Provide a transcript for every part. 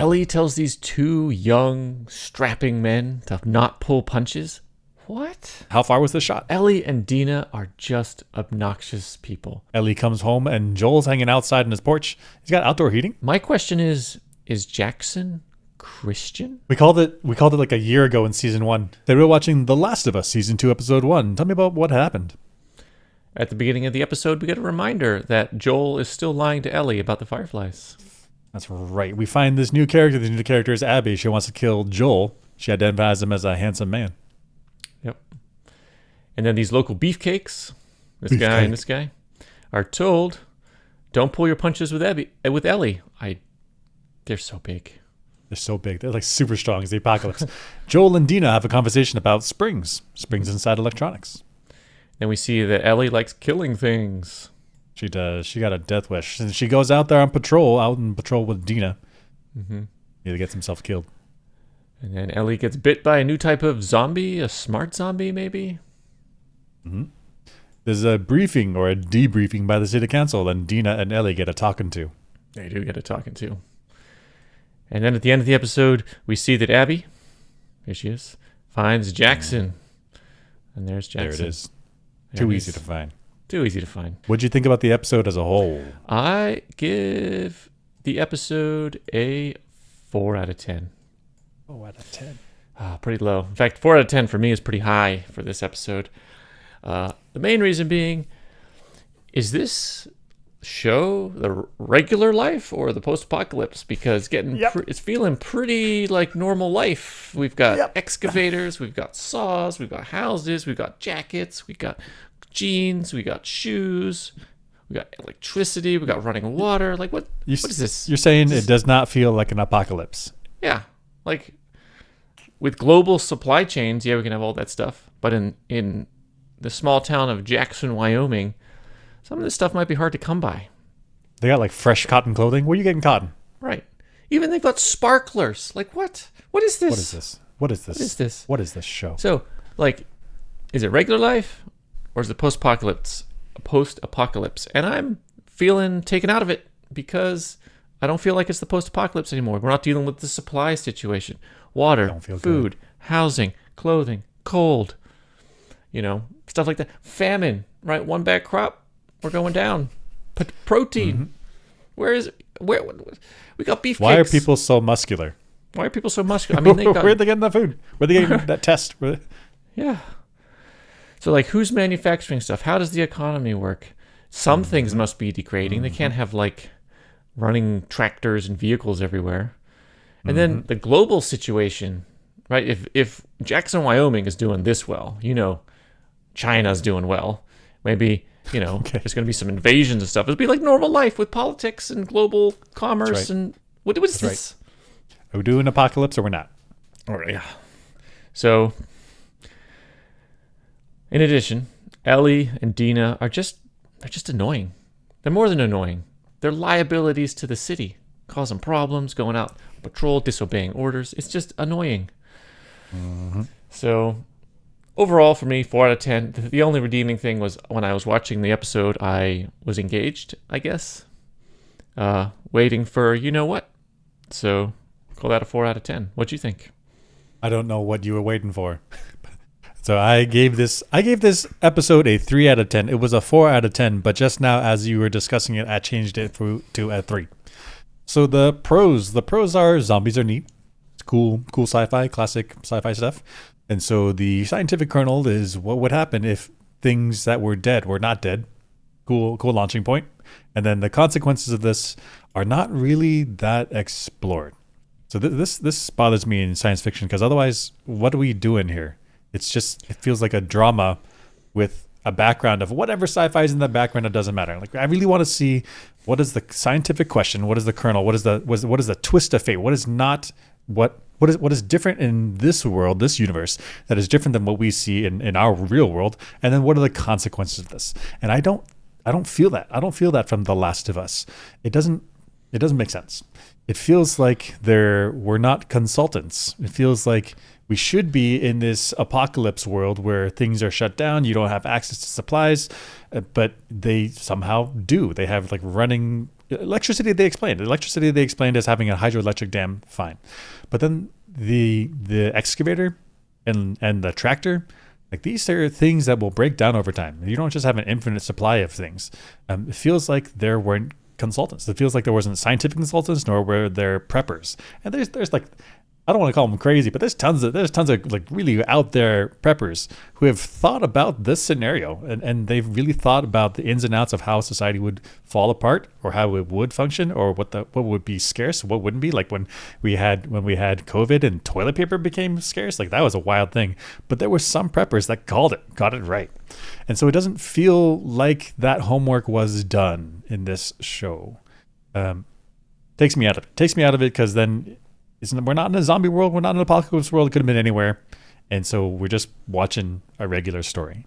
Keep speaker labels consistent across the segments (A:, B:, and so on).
A: Ellie tells these two young, strapping men to not pull punches. What?
B: How far was this shot?
A: Ellie and Dina are just obnoxious people.
B: Ellie comes home and Joel's hanging outside on his porch. He's got outdoor heating.
A: My question is Jackson Christian?
B: We called it like a year ago in season 1. They were watching The Last of Us season 2 episode 1. Tell me about what happened.
A: At the beginning of the episode, we get a reminder that Joel is still lying to Ellie about the Fireflies.
B: That's right. We find this new character. The new character is Abby. She wants to kill Joel. She identifies him as a handsome man.
A: Yep. And then these local beefcakes, guy and this guy, are told, don't pull your punches with Ellie. They're so big.
B: They're so big. They're like super strong as the apocalypse. Joel and Dina have a conversation about springs inside electronics.
A: Then we see that Ellie likes killing things.
B: She does. She got a death wish. And she goes out there on patrol, with Dina.
A: Mm-hmm.
B: He gets himself killed.
A: And then Ellie gets bit by a new type of zombie, a smart zombie maybe?
B: Mm-hmm. There's a briefing or a debriefing by the city council, and Dina and Ellie get a talking to.
A: They do get a talking to. And then at the end of the episode, we see that Abby, here she is, finds Jackson. And there's Jackson.
B: There it is. Too easy to find.
A: Too easy to find.
B: What'd you think about the episode as a whole?
A: I give the episode a 4 out of 10.
B: 4 out of 10.
A: Pretty low. In fact, 4 out of 10 for me is pretty high for this episode. The main reason being, is this show the regular life or the post-apocalypse? Because it's feeling pretty like normal life. We've got excavators, we've got saws, we've got houses, we've got jackets, we've got jeans, we got shoes, we got electricity, we got running water. Like what is this?
B: You're saying it does not feel like an apocalypse.
A: Yeah, like with global supply chains, we can have all that stuff. But in the small town of Jackson, Wyoming, some of this stuff might be hard to come by.
B: They got like fresh cotton clothing. Where are you getting cotton?
A: Right. Even they've got sparklers. Like what? What is this?
B: What is this? What is this?
A: What is this?
B: What is this show?
A: So, like, is it regular life or is it post-apocalypse? Post-apocalypse. And I'm feeling taken out of it because I don't feel like it's the post-apocalypse anymore. We're not dealing with the supply situation. Water, food, housing, clothing, cold, stuff like that. Famine, right? One bad crop. We're going down. Protein. Mm-hmm. Where we got beef
B: Why
A: cakes.
B: are people so muscular?
A: Why are people so muscular? I mean,
B: where are they getting that food? Where are they getting that test?
A: Yeah. So, like, who's manufacturing stuff? How does the economy work? Some things must be degrading. They can't have, like, running tractors and vehicles everywhere. And then the global situation, right? If Jackson, Wyoming is doing this well, China's doing well. Maybe, there's going to be some invasions and stuff. It'll be like normal life with politics and global commerce. Right. And what is this?
B: Right. Are we doing apocalypse or we're not?
A: All right. Yeah. So, in addition, Ellie and Dina they're just annoying. They're more than annoying. They're liabilities to the city, causing problems, going out on patrol, disobeying orders. It's just annoying. Mm-hmm. So, overall, for me, 4 out of 10. The only redeeming thing was when I was watching the episode, I was engaged, I guess. Waiting for what. So, call that a 4 out of 10. What'd you think?
B: I don't know what you were waiting for. So I gave this episode a 3 out of 10. It was a 4 out of 10, but just now as you were discussing it, I changed it to a 3. So the pros are zombies are neat. It's cool sci-fi, classic sci-fi stuff. And so the scientific kernel is what would happen if things that were dead were not dead. Cool launching point. And then the consequences of this are not really that explored. So this bothers me in science fiction because otherwise, what are we doing here? It feels like a drama with a background of whatever sci-fi is in the background. It doesn't matter. Like I really want to see what is the scientific question, what is the kernel, what is the twist of fate, what is different in this world, this universe that is different than what we see in our real world, and then what are the consequences of this? And I don't feel that. I don't feel that from The Last of Us. It doesn't make sense. It feels like we're not consultants. It feels like we should be in this apocalypse world where things are shut down. You don't have access to supplies, but they somehow do. They have like running electricity they explained. Electricity they explained as having a hydroelectric dam, fine. But then the excavator and the tractor, like these are things that will break down over time. You don't just have an infinite supply of things. It feels like there weren't consultants. It feels like there wasn't scientific consultants, nor were there preppers. And there's like, I don't want to call them crazy, but there's tons of like really out there preppers who have thought about this scenario, and they've really thought about the ins and outs of how society would fall apart, or how it would function, or what would be scarce, what wouldn't be. Like when we had COVID and toilet paper became scarce, like that was a wild thing. But there were some preppers that got it right, and so it doesn't feel like that homework was done in this show. Takes me out of it because then. We're not in a zombie world. We're not in an apocalypse world. It could have been anywhere. And so we're just watching a regular story.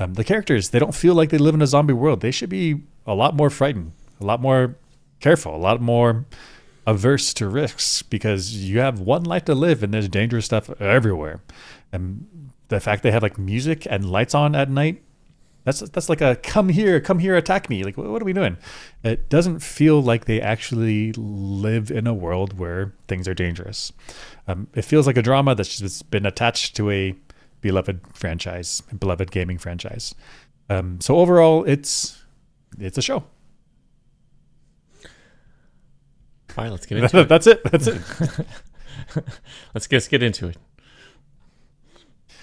B: The characters, they don't feel like they live in a zombie world. They should be a lot more frightened, a lot more careful, a lot more averse to risks, because you have one life to live and there's dangerous stuff everywhere. And the fact they have like music and lights on at night, that's like a come here, attack me. Like, what are we doing? It doesn't feel like they actually live in a world where things are dangerous. It feels like a drama that's just been attached to a beloved gaming franchise. So overall, it's a show.
A: All right, let's get into it.
B: That's it.
A: Let's just get into it.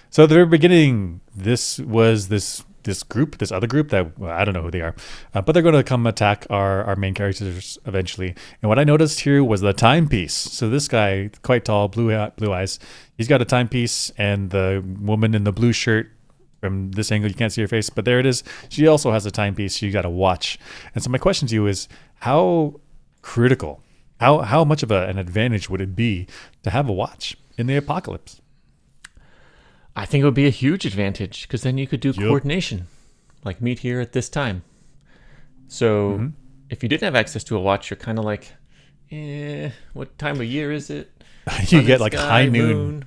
B: So at the very beginning, this other group that I don't know who they are, but they're going to come attack our main characters eventually. And what I noticed here was the timepiece. So this guy, quite tall, blue eyes, he's got a timepiece, and the woman in the blue shirt, from this angle you can't see her face, but there it is. She also has a timepiece. You got a watch. And so my question to you is, how critical, how much of an advantage would it be to have a watch in the apocalypse?
A: I think it would be a huge advantage, because then you could do coordination, like meet here at this time. So if you didn't have access to a watch, you're kind of like, what time of year is it?
B: You get like high noon,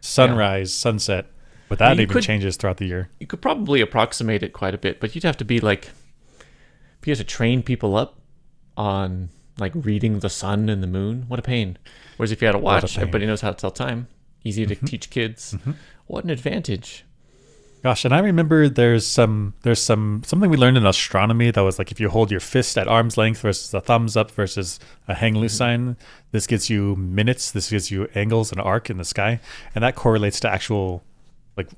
B: sunrise, sunset, but that even changes throughout the year.
A: You could probably approximate it quite a bit, but you'd have to be like, you have to train people up on like reading the sun and the moon. What a pain. Whereas if you had a watch, everybody knows how to tell time. Easy to teach kids. What an advantage.
B: Gosh, and I remember there's something we learned in astronomy that was like, if you hold your fist at arm's length versus a thumbs up versus a hang loose sign, this gets you minutes, this gives you angles and arc in the sky, and that correlates to actual like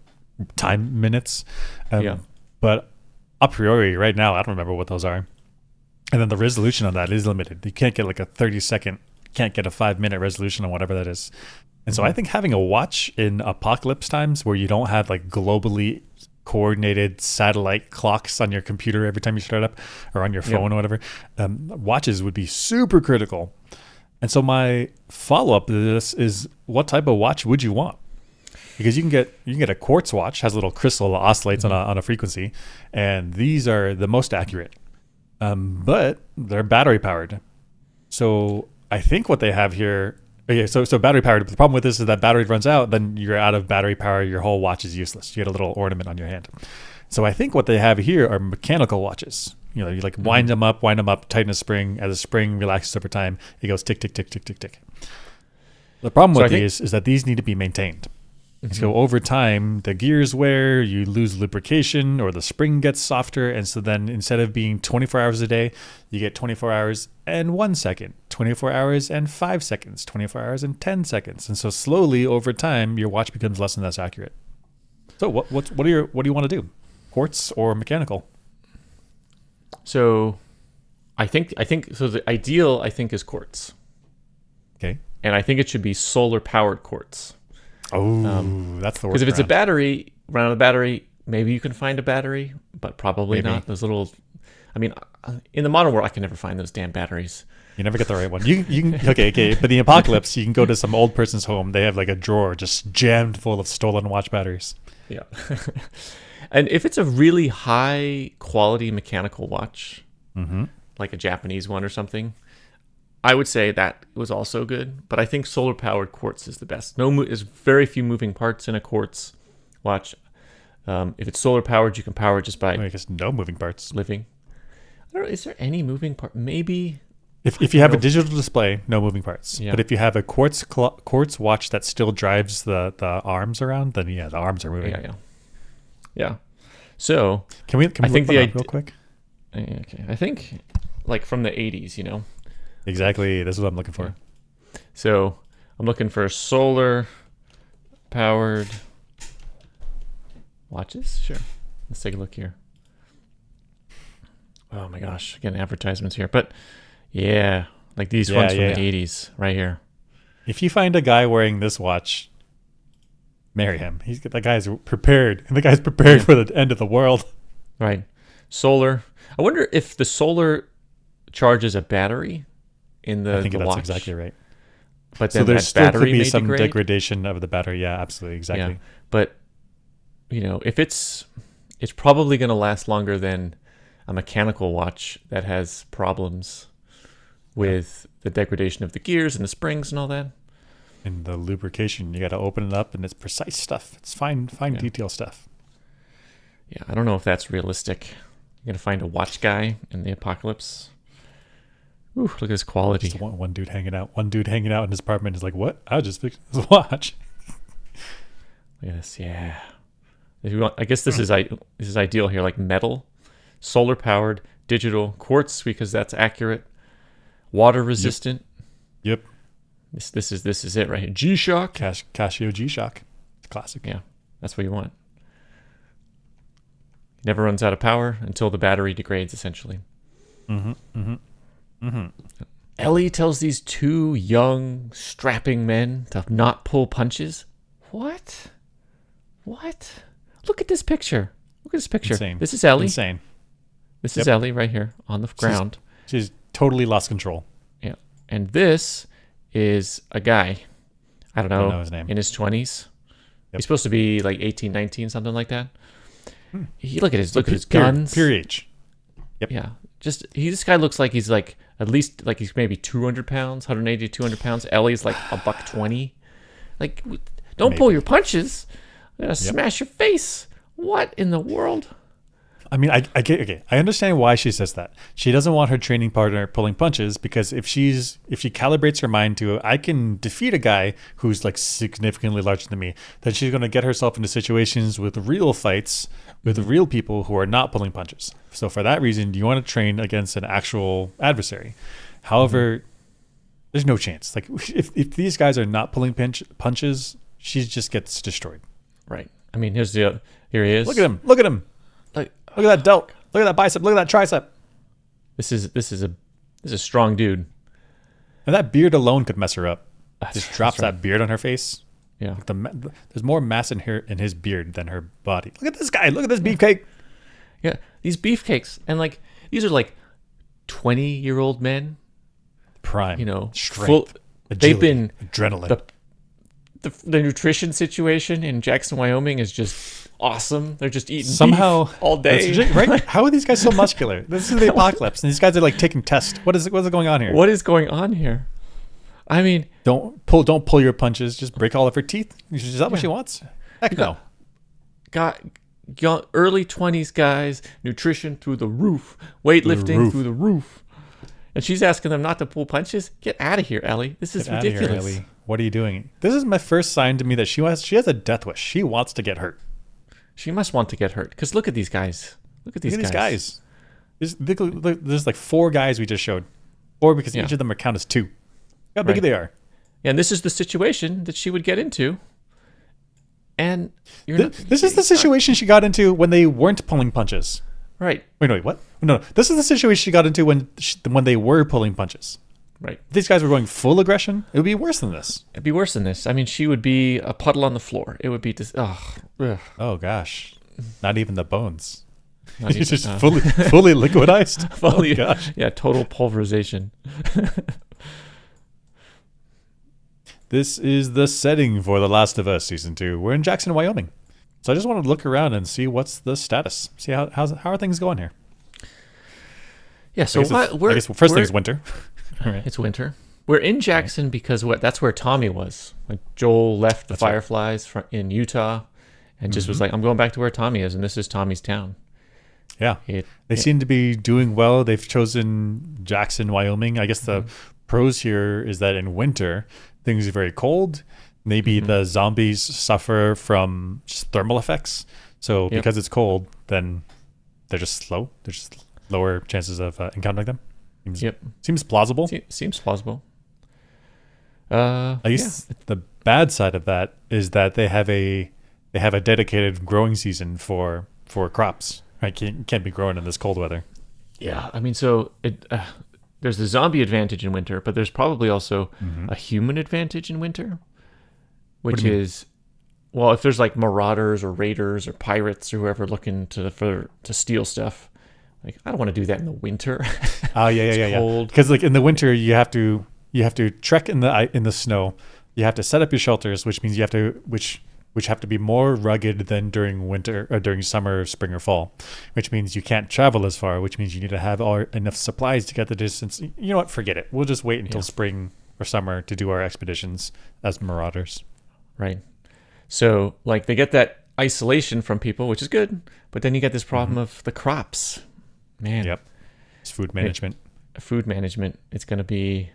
B: time minutes. But a priori right now, I don't remember what those are. And then the resolution on that is limited. You can't get like a 30-second, can't get a 5-minute resolution on whatever that is. And so I think having a watch in apocalypse times, where you don't have like globally coordinated satellite clocks on your computer every time you start up, or on your phone or whatever, watches would be super critical. And so my follow-up to this is, what type of watch would you want? Because you can get a quartz watch, has a little crystal that oscillates on a frequency, and these are the most accurate. But they're battery powered. So I think what they have here. Okay, so battery powered. The problem with this is that battery runs out, then you're out of battery power. Your whole watch is useless. You get a little ornament on your hand. So I think what they have here are mechanical watches. You like wind them up, tighten a spring. As the spring relaxes over time, it goes tick, tick, tick, tick, tick, tick. The problem with these is that these need to be maintained. So over time, the gears wear, you lose lubrication, or the spring gets softer. And so then instead of being 24 hours a day, you get 24 hours and 1 second, 24 hours and 5 seconds, 24 hours and 10 seconds. And so slowly over time, your watch becomes less and less accurate. So what do you want to do? Quartz or mechanical?
A: So I think so the ideal, I think, is quartz.
B: Okay.
A: And I think it should be solar powered quartz.
B: Oh, that's the worst.
A: Because if it's a battery, run out of battery, maybe you can find a battery, but probably not. Those little, I mean, in the modern world, I can never find those damn batteries.
B: You never get the right one. You can okay. But the apocalypse, you can go to some old person's home. They have like a drawer just jammed full of stolen watch batteries.
A: Yeah. And if it's a really high quality mechanical watch, like a Japanese one or something, I would say that was also good, but I think solar-powered quartz is the best. There's very few moving parts in a quartz watch. If it's solar-powered, you can power it just by...
B: I guess no moving parts.
A: Living. don't know, is there any moving part? Maybe.
B: If you have a digital display, no moving parts.
A: Yeah.
B: But if you have a quartz watch that still drives the arms around, then yeah, the arms are moving.
A: Yeah. So
B: Can we
A: I think
B: look one up real quick?
A: Okay. I think like from the 80s,
B: Exactly. This is what I'm looking for.
A: So I'm looking for solar powered watches. Sure. Let's take a look here. Oh my gosh, again, advertisements here. But yeah, like these ones from the 80s right here.
B: If you find a guy wearing this watch, marry him. The guy's prepared, and the guy's prepared for the end of the world.
A: Right. Solar. I wonder if the solar charges a battery in the
B: I think that's
A: watch.
B: exactly right.
A: But then
B: so there
A: that
B: still
A: battery
B: could be
A: may
B: some
A: degrade.
B: degradation of the battery. Yeah, absolutely, exactly.
A: Yeah. But if it's probably going to last longer than a mechanical watch that has problems with the degradation of the gears and the springs and all that.
B: And the lubrication, you got to open it up, and it's precise stuff. It's fine detail stuff.
A: Yeah, I don't know if that's realistic. You're going to find a watch guy in the apocalypse. Ooh, look at this quality.
B: Just one dude hanging out. One dude hanging out in his apartment is like, what? I just fixed this watch.
A: Look at this, yeah. If you want, I guess this is ideal here, like metal, solar powered, digital, quartz because that's accurate, water resistant.
B: Yep.
A: This is it right here. G-Shock.
B: Casio G-Shock. It's classic.
A: Yeah, that's what you want. Never runs out of power until the battery degrades, essentially. Ellie tells these two young, strapping men to not pull punches. What? Look at this picture.
B: Insane.
A: This is Ellie.
B: Insane.
A: This is Ellie right here on the ground.
B: She's totally lost control.
A: Yeah. And this is a guy, I don't know
B: his name.
A: in his 20s. He's supposed to be like 18, 19, something like that. Look at his guns.
B: Pure age. Yep.
A: Yeah. This guy looks like he's like at least like he's maybe 200 pounds, 180 to 200 pounds. Ellie's like $120. Like, don't pull your punches. I'm going to smash your face. What in the world?
B: I mean, I get okay. I understand why she says that. She doesn't want her training partner pulling punches because if she calibrates her mind to I can defeat a guy who's like significantly larger than me, then she's going to get herself into situations with real fights with real people who are not pulling punches. So for that reason, you want to train against an actual adversary. However, there's no chance. Like if these guys are not pulling punches, she just gets destroyed.
A: Right. I mean, here he is.
B: Look at him. Look at that delt. Look at that bicep. Look at that tricep.
A: This is a strong dude.
B: And that beard alone could mess her up.
A: That's
B: Just drops
A: right.
B: that beard on her face.
A: Yeah.
B: Like there's more mass in his beard than her body. Look at this guy. Look at this beefcake.
A: Yeah. These beefcakes. And like these are like 20-year-old men.
B: Prime.
A: Strength,
B: agility,
A: they've been
B: adrenaline.
A: The nutrition situation in Jackson, Wyoming is just awesome. They're just eating
B: somehow
A: beef all day.
B: Right? How are these guys so muscular? This is the apocalypse, and these guys are like taking tests. What's going on here?
A: What is going on here? I mean,
B: don't pull your punches. Just break all of her teeth. Is that what she wants? Heck no.
A: Got young, early 20s guys, nutrition through the roof, weightlifting through the roof. And she's asking them not to pull punches? Get out of here, Ellie. This is ridiculous.
B: Here, Ellie. What are you doing? This is my first sign to me that she has a death wish. She wants to get hurt.
A: She must want to get hurt. Because look at these guys. Look at these guys.
B: There's like 4 guys we just showed. 4 because each of them are counted as 2. How big they are.
A: Yeah, and this is the situation that she would get into. And
B: this is the situation she got into when they weren't pulling punches.
A: Right.
B: Wait, what? No. This is the situation she got into when they were pulling punches.
A: Right.
B: If these guys were going full aggression, it would be worse than this.
A: It'd be worse than this. I mean, she would be a puddle on the floor. It would be just,
B: oh gosh. Not even the bones.
A: He's
B: just fully liquidized.
A: Fully,
B: oh gosh.
A: Yeah, total pulverization.
B: This is the setting for The Last of Us Season 2. We're in Jackson, Wyoming. So I just wanted to look around and see what's the status. See how are things going here?
A: Yeah, so
B: first thing is winter.
A: Right. It's winter. We're in Jackson because that's where Tommy was. When Joel left the Fireflies in Utah and just was like, I'm going back to where Tommy is, and this is Tommy's town.
B: Yeah. They seem to be doing well. They've chosen Jackson, Wyoming. I guess the pros here is that in winter, things are very cold. Maybe the zombies suffer from just thermal effects. So because it's cold, then they're just slow. There's just lower chances of encountering them. Seems plausible.
A: Seems plausible.
B: I guess the bad side of that is that they have a dedicated growing season for crops. Right, can't be growing in this cold weather.
A: Yeah, I mean, so there's the zombie advantage in winter, but there's probably also a human advantage in winter, which is, well, if there's like marauders or raiders or pirates or whoever looking to steal stuff, like I don't want to do that in the winter.
B: Oh yeah. Cold. Because like in the winter you have to trek in the snow. You have to set up your shelters, which means you have to which have to be more rugged than during winter or during summer, spring, or fall, which means you can't travel as far, which means you need to have enough supplies to get the distance. You know what? Forget it. We'll just wait until spring or summer to do our expeditions as marauders.
A: Right. So like they get that isolation from people, which is good, but then you get this problem of the crops. Man.
B: Yep. It's food management.
A: Food management. It's going to be,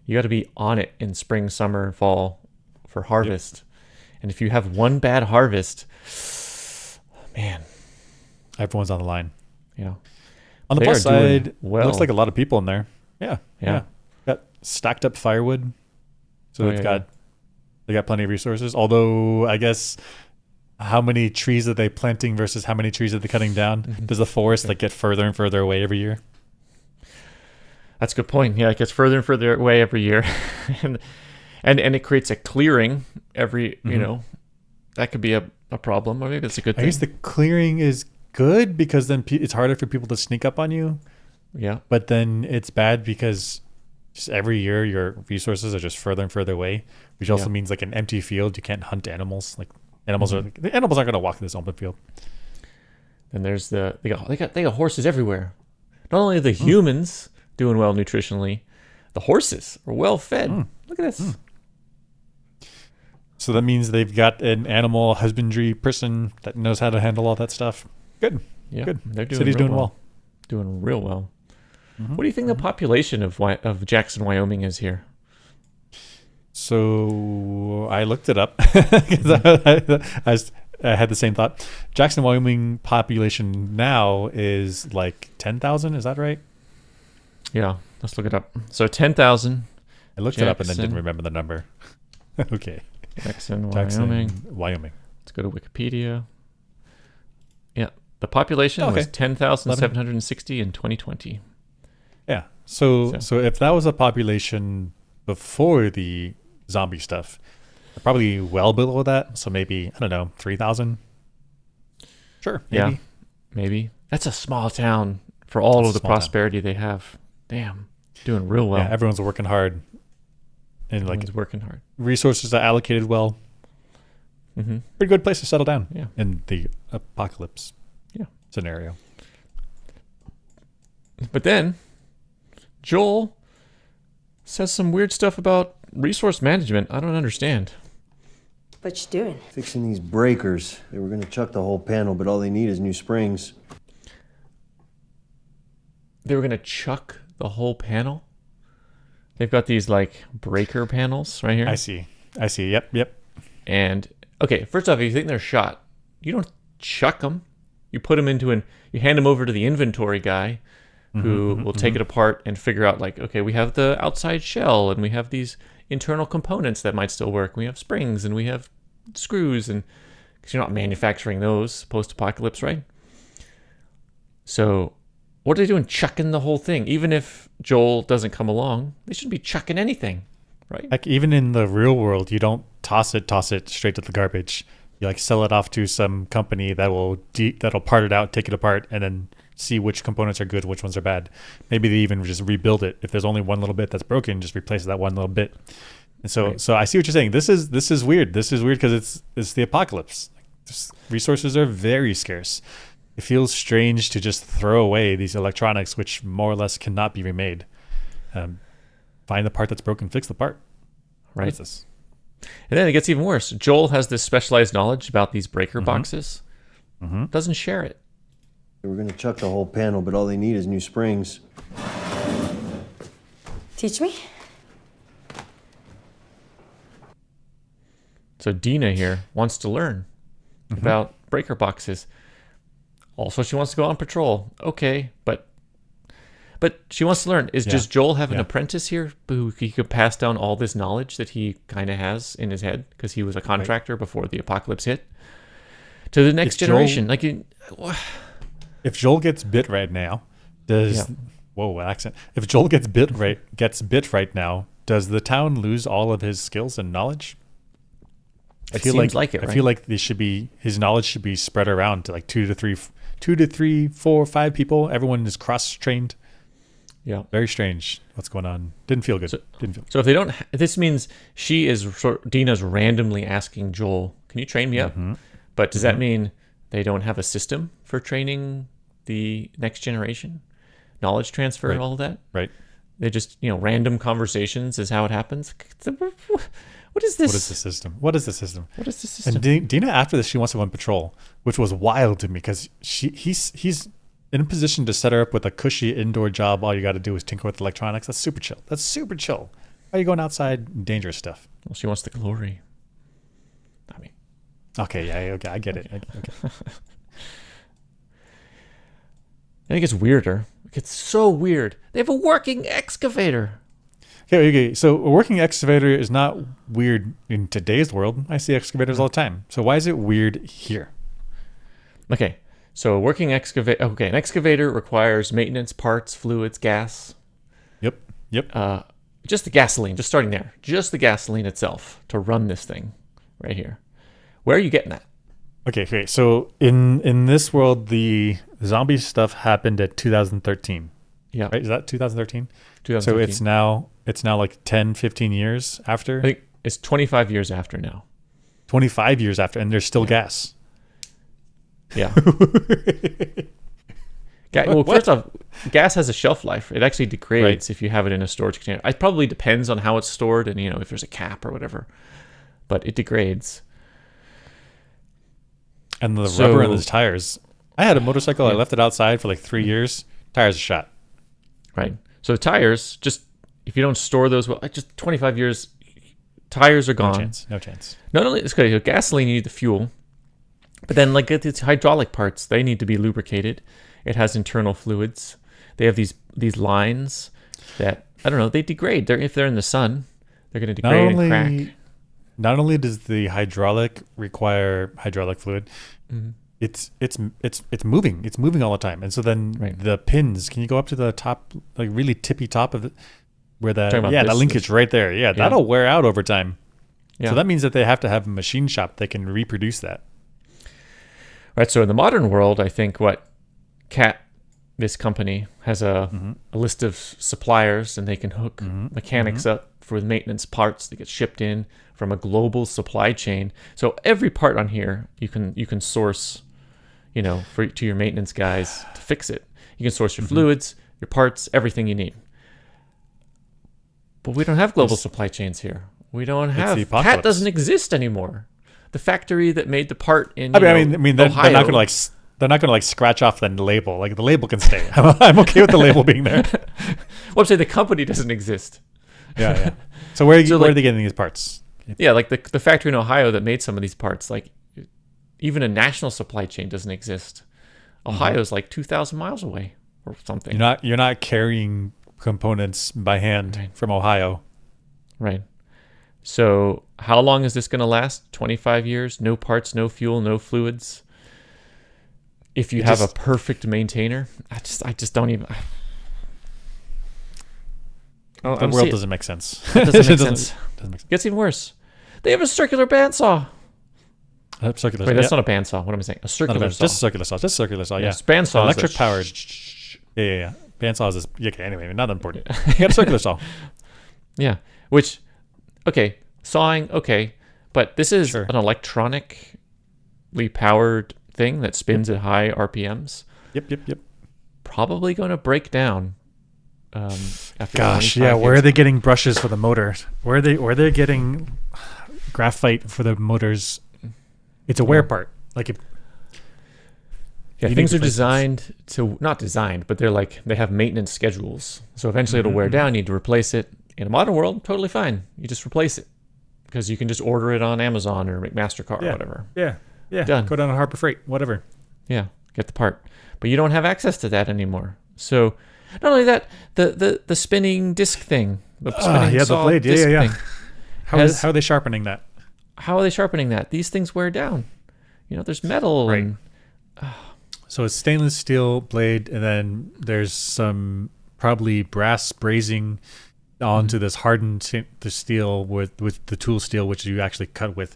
A: you got to be on it in spring, summer, fall for harvest. Yep. And if you have one bad harvest, man,
B: everyone's on the line.
A: Yeah.
B: On the plus side, looks like a lot of people in there. Yeah. Got stacked up firewood, so they got plenty of resources. Although I guess, how many trees are they planting versus how many trees are they cutting down? Does the forest get further and further away every year?
A: That's a good point. Yeah, it gets further and further away every year. And it creates a clearing every, that could be a problem, or maybe that's a good thing.
B: I guess the clearing is good because then it's harder for people to sneak up on you.
A: Yeah.
B: But then it's bad because just every year your resources are just further and further away, which also means like an empty field, you can't hunt animals. Like animals aren't going to walk in this open field.
A: And there's they got horses everywhere. Not only are the humans doing well nutritionally, the horses are well fed. Look at this.
B: So that means they've got an animal husbandry person that knows how to handle all that stuff. Good.
A: Yeah.
B: Good.
A: They're doing
B: City's doing well.
A: Doing real well. What do you think the population of Jackson, Wyoming is here?
B: So I looked it up because I had the same thought. Jackson, Wyoming population now is like 10,000. Is that right?
A: Yeah. Let's look it up. So 10,000.
B: I looked it up and then didn't remember the number. Okay.
A: Jackson, Wyoming. Let's go to Wikipedia. Yeah. The population was 10,760 in 2020.
B: Yeah. So if that was a population before the zombie stuff, probably well below that. So maybe, I don't know, 3,000. Sure. Maybe.
A: Yeah. Maybe. That's a small town for all of the prosperity they have. Damn. Doing real well.
B: Yeah, everyone's working hard. And
A: everyone's working hard.
B: Resources are allocated well. Pretty good place to settle down in the apocalypse scenario.
A: But then Joel says some weird stuff about resource management. I don't understand.
C: What you doing?
D: Fixing these breakers. They were going to chuck the whole panel, but all they need is new springs.
A: They were going to chuck the whole panel? They've got these like breaker panels right here.
B: I see. Yep.
A: And okay, first off, if you think they're shot, you don't chuck them. You put them you hand them over to the inventory guy who will take it apart and figure out like, okay, we have the outside shell and we have these internal components that might still work. We have springs and we have screws, and because you're not manufacturing those post-apocalypse, right? So what are they doing chucking the whole thing? Even if Joel doesn't come along, they shouldn't be chucking anything, right?
B: Like even in the real world, you don't toss it straight to the garbage. You like sell it off to some company that'll part it out, take it apart, and then see which components are good, which ones are bad. Maybe they even just rebuild it. If there's only one little bit that's broken, just replace that one little bit. And so I see what you're saying. This is weird. This is weird because it's the apocalypse. Resources are very scarce. It feels strange to just throw away these electronics, which more or less cannot be remade. Find the part that's broken, fix the part.
A: Right.
B: What is this?
A: And then it gets even worse. Joel has this specialized knowledge about these breaker boxes. Doesn't share it.
D: They were going to chuck the whole panel, but all they need is new springs.
C: Teach me?
A: So Dina here wants to learn about breaker boxes. Also, she wants to go on patrol. Okay, but she wants to learn. Does Joel have an apprentice here who he could pass down all this knowledge that he kind of has in his head because he was a contractor before the apocalypse hit to the next generation?
B: If Joel gets bit right now, accent. If Joel gets bit right now, does the town lose all of his skills and knowledge? I feel like his knowledge should be spread around to like two to three, 4, 5 people. Everyone is cross trained.
A: Yeah,
B: very strange. What's going on? Didn't feel good.
A: So if they don't, this means Dina's randomly asking Joel, "Can you train me up?" But does that mean they don't have a system for training the next generation, knowledge transfer, and all of that?
B: Right.
A: They just random conversations is how it happens. What is this?
B: What is the system? And Dina, after this, she wants to go on patrol, which was wild to me because he's in a position to set her up with a cushy indoor job. All you got to do is tinker with electronics. That's super chill. Why are you going outside dangerous stuff?
A: Well, she wants the glory. I mean,
B: okay, I get it. Okay.
A: I think it's weirder. It's so weird. They have a working excavator.
B: Okay. So a working excavator is not weird in today's world. I see excavators all the time. So why is it weird here?
A: Okay. So a working excavator. Okay, an excavator requires maintenance, parts, fluids, gas.
B: Yep.
A: Just the gasoline. Just starting there. Just the gasoline itself to run this thing, right here. Where are you getting that?
B: Okay. So in this world, the zombie stuff happened at 2013.
A: Yeah.
B: Right? Is that 2013?
A: 2013.
B: So it's now like 10, 15 years after?
A: I think it's 25 years after now.
B: 25 years after, and there's still gas.
A: Yeah. Well, first off, gas has a shelf life. It actually degrades if you have it in a storage container. It probably depends on how it's stored and if there's a cap or whatever. But it degrades.
B: And the rubber in those tires. I had a motorcycle. I left it outside for like 3 years. Tires are shot.
A: Right. So the tires, just if you don't store those well, just 25 years, tires are gone.
B: No chance.
A: Not only gasoline, you need the fuel, but then like these hydraulic parts, they need to be lubricated. It has internal fluids. They have these lines that they degrade. If they're in the sun, they're going to degrade and crack.
B: Not only does the hydraulic require hydraulic fluid, it's moving. It's moving all the time. And so then the pins, can you go up to the top, like really tippy top of it, where the linkage right there. Yeah, that'll wear out over time. Yeah. So that means that they have to have a machine shop that can reproduce that.
A: Right. So in the modern world, I think this company has a list of suppliers, and they can hook mechanics up for maintenance parts that get shipped in from a global supply chain. So every part on here you can source, to your maintenance guys to fix it. You can source your fluids, your parts, everything you need. But we don't have global supply chains here. We don't have. CAT doesn't exist anymore. The factory that made the part in
B: they're
A: Ohio,
B: not gonna scratch off the label. Like the label can stay. I'm okay with the label being there.
A: Well, I'm saying the company doesn't exist.
B: Yeah. So where are they getting these parts?
A: Yeah, like the factory in Ohio that made some of these parts, like even a national supply chain doesn't exist. Ohio's like 2,000 miles away or something.
B: You're not carrying components by hand from Ohio.
A: Right. So how long is this going to last? 25 years? No parts, no fuel, no fluids. If you have a perfect maintainer, I just don't even.
B: The world doesn't make sense.
A: It doesn't make sense. It gets even worse. They have a circular bandsaw.
B: That's
A: not a bandsaw. What am I saying? A circular saw.
B: Just a circular saw. Yeah.
A: Bandsaw.
B: Electric powered. Yeah. Bandsaw is okay. Anyway, not important. You got a circular saw.
A: Yeah. Which, okay, sawing, okay, but this is an electronically powered thing that spins at high RPMs.
B: Yep.
A: Probably going to break down. After
B: where are they getting brushes for the motor? Where are they getting graphite for the motors? It's a wear part. Like
A: Yeah,
B: You need
A: things
B: to
A: are
B: replace
A: designed to not designed, but they have maintenance schedules. So eventually it'll wear down. You need to replace it. In a modern world, totally fine. You just replace it because you can just order it on Amazon or MasterCard or whatever.
B: Yeah.
A: Done.
B: Go down to Harbor Freight, whatever.
A: Yeah, get the part. But you don't have access to that anymore. So not only that, the spinning disc thing, the spinning
B: the
A: saw
B: blade.
A: disc
B: Yeah.
A: thing.
B: How are they sharpening that?
A: How are they sharpening that? These things wear down. There's metal and
B: So it's stainless steel blade, and then there's some probably brass brazing onto this hardened the steel with the tool steel, which you actually cut with.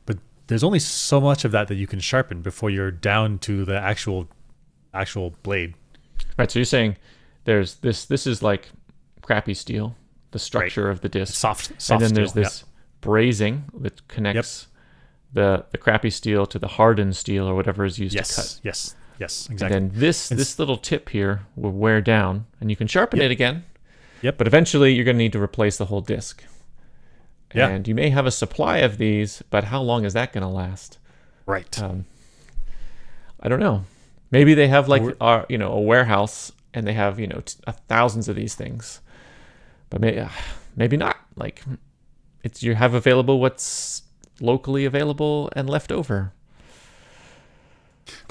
B: But there's only so much of that you can sharpen before you're down to the actual blade.
A: Right. So you're saying there's this is like crappy steel, the structure of the disc,
B: Soft
A: and then
B: steel.
A: there's this brazing that connects the crappy steel to the hardened steel or whatever is used to cut.
B: Yes, exactly.
A: And then this little tip here will wear down, and you can sharpen it again.
B: Yep.
A: But eventually, you're going to need to replace the whole disc.
B: Yeah.
A: And you may have a supply of these, but how long is that going to last?
B: Right.
A: I don't know. Maybe they have like a warehouse, and they have thousands of these things. But maybe not. Like you have available what's locally available and left over.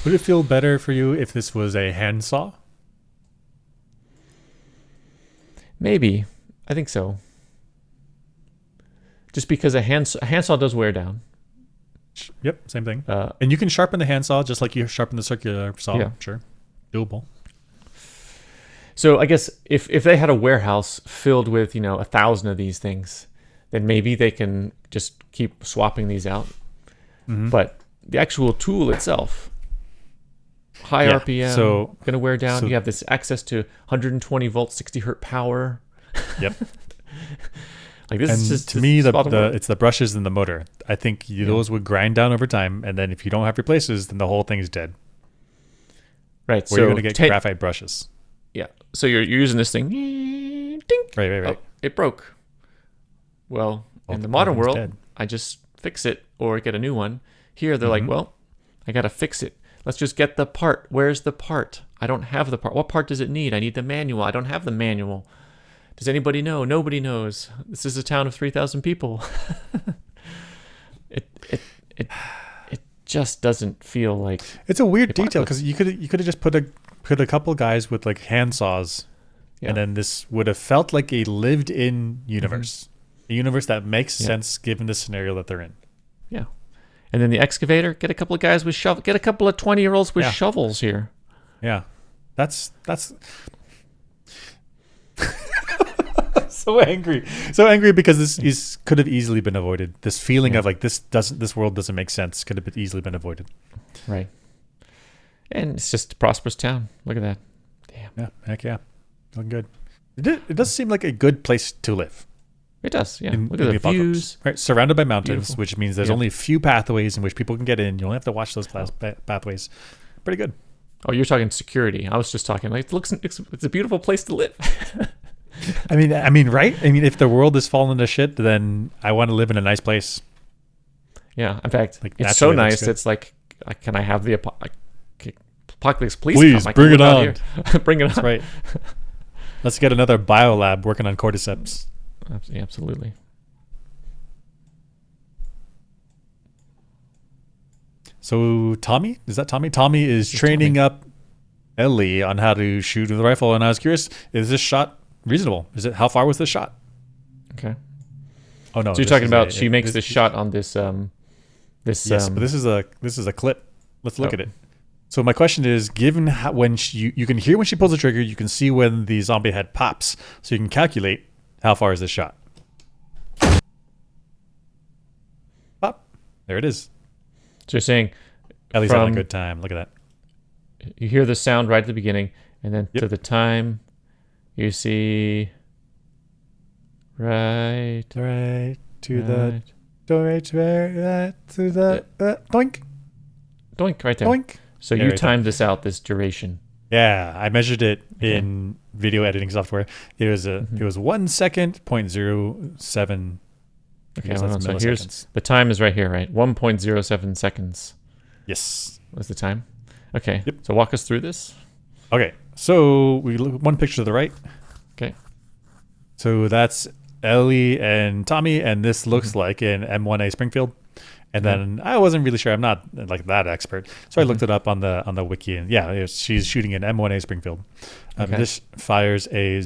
B: Would it feel better for you if this was a handsaw?
A: Maybe. I think so. Just because a handsaw does wear down.
B: Yep, same thing. And you can sharpen the handsaw just like you sharpen the circular saw.
A: Yeah.
B: Sure. Doable.
A: So I guess if they had a warehouse filled with 1,000 of these things, then maybe they can just keep swapping these out.
B: Mm-hmm.
A: But the actual tool itself, high RPM, going to wear down. You have this access to 120 volt, 60 hertz power.
B: Yep.
A: Like this is just
B: to me it's the brushes and the motor. I think those would grind down over time, and then if you don't have replaces, then the whole thing is dead.
A: Right.
B: Or you're going to get graphite brushes.
A: Yeah. So you're using this thing. Ding.
B: Right.
A: Oh, it broke. Well, in the modern world, I just fix it or get a new one. Here, they're like, well, I got to fix it. Let's just get the part. Where's the part? I don't have the part. What part does it need? I need the manual. I don't have the manual. Does anybody know? Nobody knows. This is a town of 3,000 people. It just doesn't feel like
B: it's a weird detail because you could have just put a couple guys with like handsaws, and then this would have felt like a lived-in universe, a universe that makes sense given the scenario that they're in.
A: Yeah, and then the excavator, get a couple of guys with shovel, get a couple of 20-year-olds with shovels here.
B: Yeah, that's so angry because this could have easily been avoided. This feeling of like this world doesn't make sense could have easily been avoided.
A: Right. And it's just a prosperous town. Look at that. Damn.
B: Yeah, heck yeah. Looking good. It does seem like a good place to live.
A: It does, yeah. Look
B: in
A: at the views.
B: Right, surrounded by mountains,
A: Beautiful.
B: which means there's only a few pathways in which people can get in. You only have to watch those pathways. Pretty good.
A: Oh, you're talking security. I was just talking like it's a beautiful place to live.
B: I mean, right? I mean, if the world is falling to shit, then I want to live in a nice place.
A: Yeah. In fact,
B: Like,
A: it's so
B: naturally,
A: nice. It's like, can I have the apocalypse?
B: Please
A: come.
B: bring it on.
A: Bring it on.
B: That's right. Let's get another biolab working on cordyceps.
A: Yeah, absolutely.
B: So Tommy, is that Tommy? Tommy is training up Ellie on how to shoot with a rifle, and I was curious: is this shot reasonable? How far was this shot?
A: Okay.
B: Oh no!
A: So you're talking about she makes this shot on this
B: Yes, but this is a clip. Let's look at it. So my question is, given when you can hear when she pulls the trigger, you can see when the zombie head pops, so you can calculate how far is this shot. Pop. There it is.
A: So you're saying
B: Ellie's having a good time. Look at that.
A: You hear the sound right at the beginning, and then to the time, you see right to the
B: doink
A: doink right there.
B: doink.
A: So you timed this out, this duration.
B: Yeah, I measured it in video editing software. It was it was 1 second, 0.07.
A: Okay, hold on. So here's the time is right here, right? 1.07 seconds.
B: Yes.
A: Was the time? Okay.
B: Yep.
A: So walk us through this.
B: Okay, so we look one picture to the right.
A: Okay.
B: So that's Ellie and Tommy, and this looks like an M1A Springfield. And then I wasn't really sure. I'm not like that expert, so I looked it up on the wiki, and yeah, she's shooting an M1A Springfield. This fires a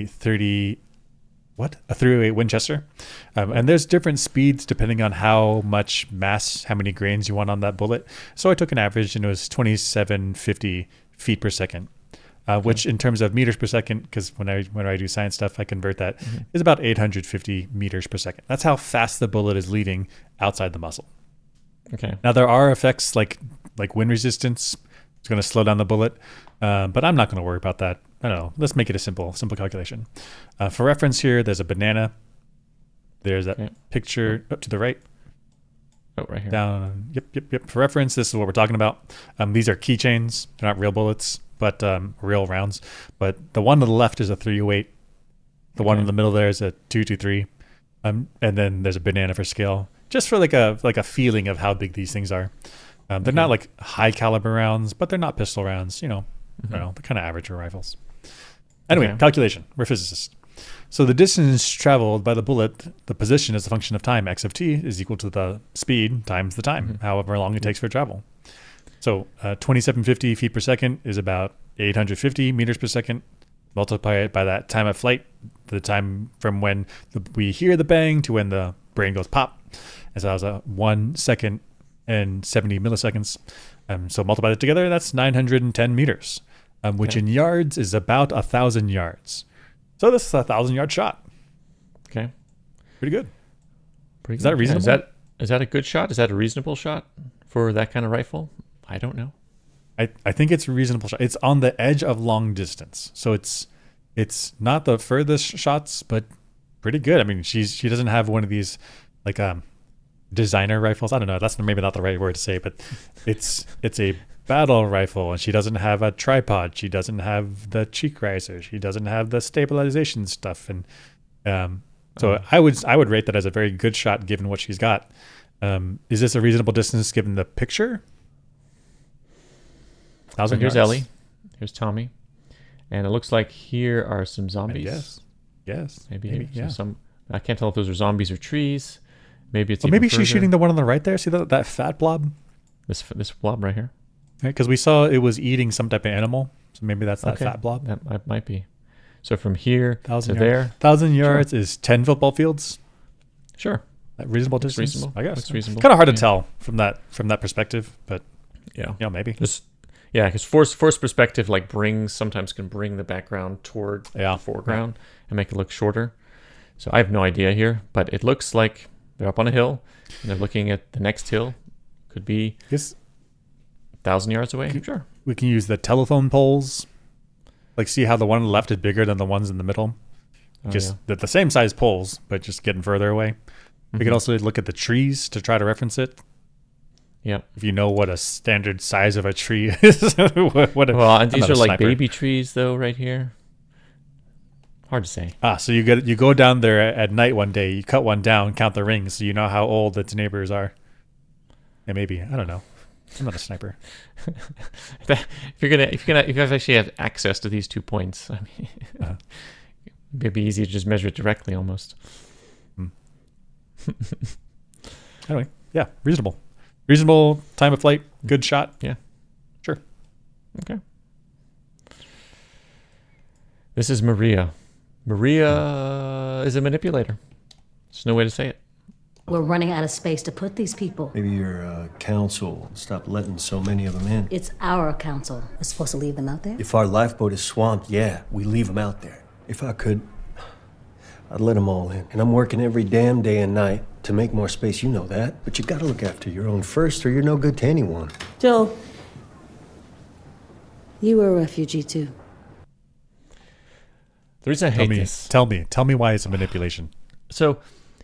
B: 308 Winchester, and there's different speeds depending on how much mass, how many grains you want on that bullet. So I took an average, and it was 2750 feet per second. Which in terms of meters per second, because when I do science stuff, I convert that, is about 850 meters per second. That's how fast the bullet is leaving outside the muzzle.
A: Okay.
B: Now there are effects like wind resistance. It's going to slow down the bullet, but I'm not going to worry about that. I don't know. Let's make it a simple calculation. For reference here, there's a banana. There's that picture up to the right.
A: Oh, right here.
B: Down. Yep. For reference, this is what we're talking about. These are keychains. They're not real bullets, but real rounds. But the one to the left is a 308. The one in the middle there is a 223. And then there's a banana for scale, just for like a feeling of how big these things are. They're not like high caliber rounds, but they're not pistol rounds. I don't know, they're kind of average for rifles. Anyway, calculation. We're physicists. So the distance traveled by the bullet, the position as a function of time, x of t, is equal to the speed times the time, however long it takes for travel. So 2750 feet per second is about 850 meters per second. Multiply it by that time of flight, the time from when we hear the bang to when the brain goes pop. And so that was a 1 second and 70 milliseconds. So multiply it together, that's 910 meters, which in yards is about 1,000 yards. So this is a 1,000-yard shot.
A: Okay.
B: Pretty good.
A: Pretty
B: Is that reasonable?
A: Is that a good shot? Is that a reasonable shot for that kind of rifle? I don't know.
B: I think it's a reasonable shot. It's on the edge of long distance. So it's not the furthest shots, but pretty good. I mean, she doesn't have one of these like designer rifles. I don't know. That's maybe not the right word to say, but it's a battle rifle, and she doesn't have a tripod. She doesn't have the cheek riser. She doesn't have the stabilization stuff. And so I would rate that as a very good shot given what she's got. Is this a reasonable distance given the picture?
A: So here's Ellie. Here's Tommy. And it looks like here are some zombies.
B: Yes.
A: Maybe
B: yeah.
A: Some. I can't tell if those are zombies or trees. Maybe it's.
B: Well, maybe she's shooting the one on the right there. See that fat blob?
A: This blob right here.
B: Right, because we saw it was eating some type of animal. So maybe that's that fat blob.
A: That might be. So from here to
B: yards.
A: there.
B: 1,000 yards is 10 football fields.
A: Sure.
B: That reasonable distance.
A: Reasonable.
B: I guess.
A: Looks reasonable.
B: Kind of hard to tell from that perspective, but maybe.
A: Because force perspective sometimes can bring the background toward the foreground and make it look shorter. So I have no idea here, but it looks like they're up on a hill and they're looking at the next hill. Could be 1,000 yards away. Sure.
B: We can use the telephone poles. Like see how the one on the left is bigger than the ones in the middle. They're the same size poles, but just getting further away. We could also look at the trees to try to reference it.
A: Yeah.
B: If you know what a standard size of a tree is. These
A: are like baby trees though, right here. Hard to say.
B: So you go down there at night one day, you cut one down, count the rings, so you know how old its neighbors are. And maybe, I don't know. I'm not a sniper.
A: If you actually have access to these 2 points, I mean, it'd be easy to just measure it directly almost.
B: Anyway, yeah, reasonable. Reasonable time of flight, good shot.
A: Yeah.
B: Sure.
A: Okay. This is Maria. Maria is a manipulator. There's no way to say it.
E: We're running out of space to put these people.
D: Maybe your council stop letting so many of them in.
E: It's our council. We're supposed to leave them out there?
D: If our lifeboat is swamped, we leave them out there. If I could, I'd let them all in. And I'm working every damn day and night to make more space, you know that. But you gotta look after your own first or you're no good to anyone.
C: Joel, you were a refugee too.
A: The reason I hate this...
B: Tell me why it's a manipulation.
A: So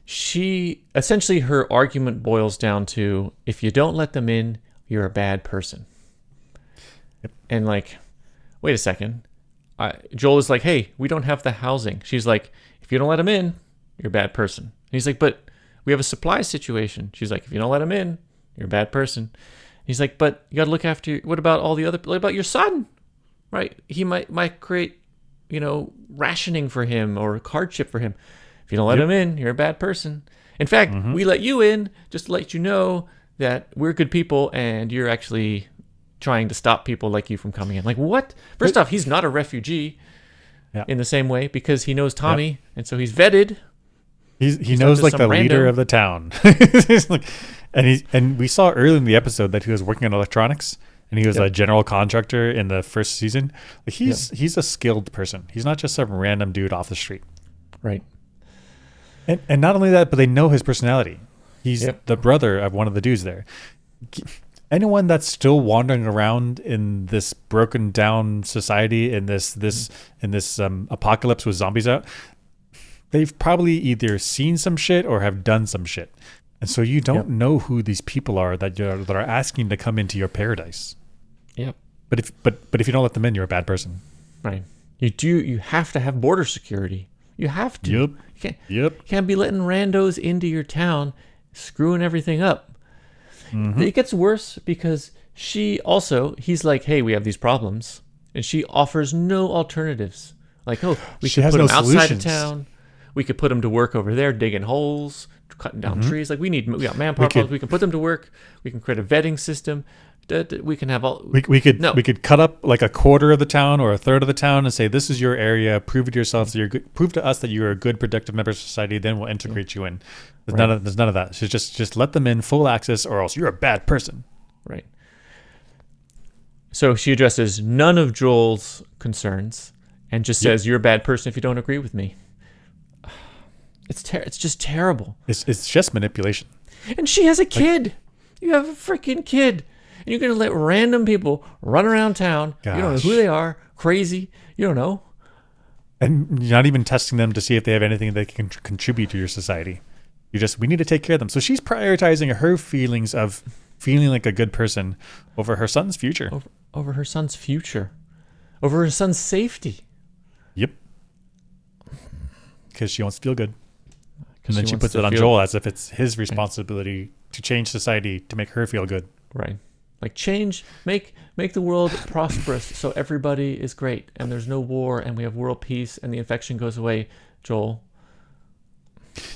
A: essentially her argument boils down to, if you don't let them in, you're a bad person.
B: Yep.
A: And wait a second. Joel is like, hey, we don't have the housing. She's like, if you don't let them in, you're a bad person. And he's like, but we have a supply situation. She's like, if you don't let them in, you're a bad person. He's like, but you got to look after. What about all the other? What about your son? Right? He might create, rationing for him or hardship for him. If you don't let him in, you're a bad person. In fact, we let you in just to let you know that we're good people, and you're actually trying to stop people like you from coming in. Like, what? First off, he's not a refugee in the same way because he knows Tommy, and so he's vetted.
B: He knows like the leader of the town. and we saw early in the episode that he was working on electronics, and he was a general contractor in the first season. Like he's a skilled person. He's not just some random dude off the street.
A: Right.
B: And not only that, but they know his personality. He's the brother of one of the dudes there. Anyone that's still wandering around in this broken down society in this apocalypse with zombies out, they've probably either seen some shit or have done some shit. And so you don't know who these people are that are asking to come into your paradise.
A: Yep.
B: But if you don't let them in, you're a bad person.
A: Right. You have to have border security. You have to.
B: Yep.
A: You can't be letting randos into your town, screwing everything up. It gets worse because he's like, hey, we have these problems. And she offers no alternatives. Like, we could put them outside of town. We could put them to work over there, digging holes, cutting down trees. Like, we got manpower problems. We can put them to work. We can create a vetting system. We can have all.
B: We could cut up like a quarter of the town or a third of the town and say, this is your area. Prove it to yourself. Prove to us that you are a good, productive member of society. Then we'll integrate you in. There's none of that. So just let them in full access, or else you're a bad person.
A: Right. So she addresses none of Joel's concerns and just says, you're a bad person if you don't agree with me. It's just terrible.
B: It's just manipulation.
A: And she has a kid. You have a freaking kid. And you're going to let random people run around town.
B: Gosh.
A: You don't know who they are. Crazy. You don't know.
B: And you're not even testing them to see if they have anything that can contribute to your society. We need to take care of them. So she's prioritizing her feelings of feeling like a good person over her son's future.
A: Over her son's future. Over her son's safety.
B: Yep. Because she wants to feel good. And then she puts it on Joel as if it's his responsibility to change society to make her feel good.
A: Right. Like, make the world prosperous so everybody is great and there's no war and we have world peace and the infection goes away, Joel.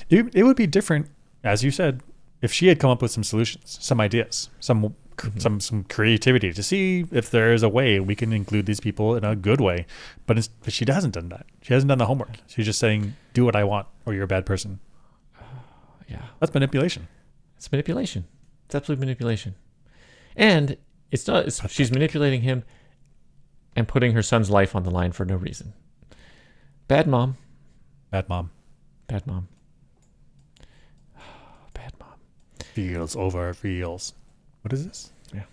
B: It would be different, as you said, if she had come up with some solutions, some ideas, some creativity to see if there is a way we can include these people in a good way. But she hasn't done that. She hasn't done the homework. She's just saying, do what I want or you're a bad person.
A: Yeah.
B: That's manipulation.
A: It's manipulation. It's absolute manipulation. And she's manipulating him and putting her son's life on the line for no reason. Bad mom.
B: Bad mom.
A: Bad mom. Bad mom.
B: Feels over feels. What is this?
A: Yeah.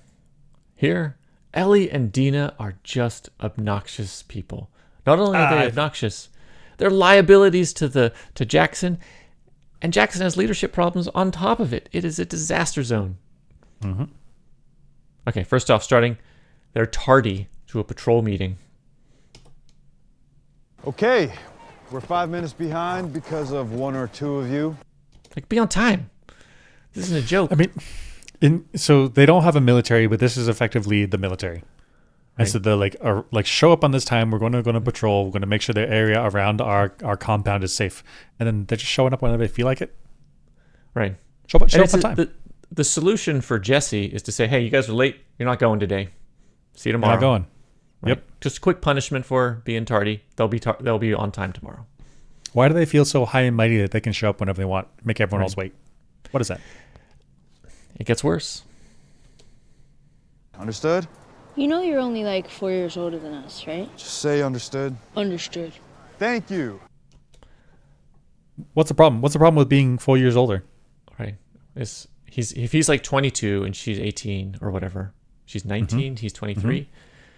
A: Here, Ellie and Dina are just obnoxious people. Not only are they obnoxious, they're liabilities to Jackson, and Jackson has leadership problems on top of it. It is a disaster zone.
B: Mm-hmm.
A: Okay, first off, they're tardy to a patrol meeting.
F: Okay, we're 5 minutes behind because of one or two of you.
A: Like, be on time. This isn't a joke.
B: I mean, so they don't have a military, but this is effectively the military. And so they're like show up on this time. We're going to go on a patrol. We're going to make sure the area around our compound is safe. And then they're just showing up whenever they feel like it.
A: Right.
B: Show up on time.
A: The solution for Jesse is to say, hey, you guys are late. You're not going today. See you tomorrow.
B: You're not going.
A: Right?
B: Yep.
A: Just a quick punishment for being tardy. They'll be on time tomorrow.
B: Why do they feel so high and mighty that they can show up whenever they want, make everyone else wait? What is that?
A: It gets worse.
F: Understood?
G: You know you're only like 4 years older than us, right?
F: Just say understood.
G: Understood.
F: Thank you.
B: What's the problem? What's the problem with being 4 years older?
A: Right. If he's like 22 and she's 18 or whatever, she's 19, he's 23.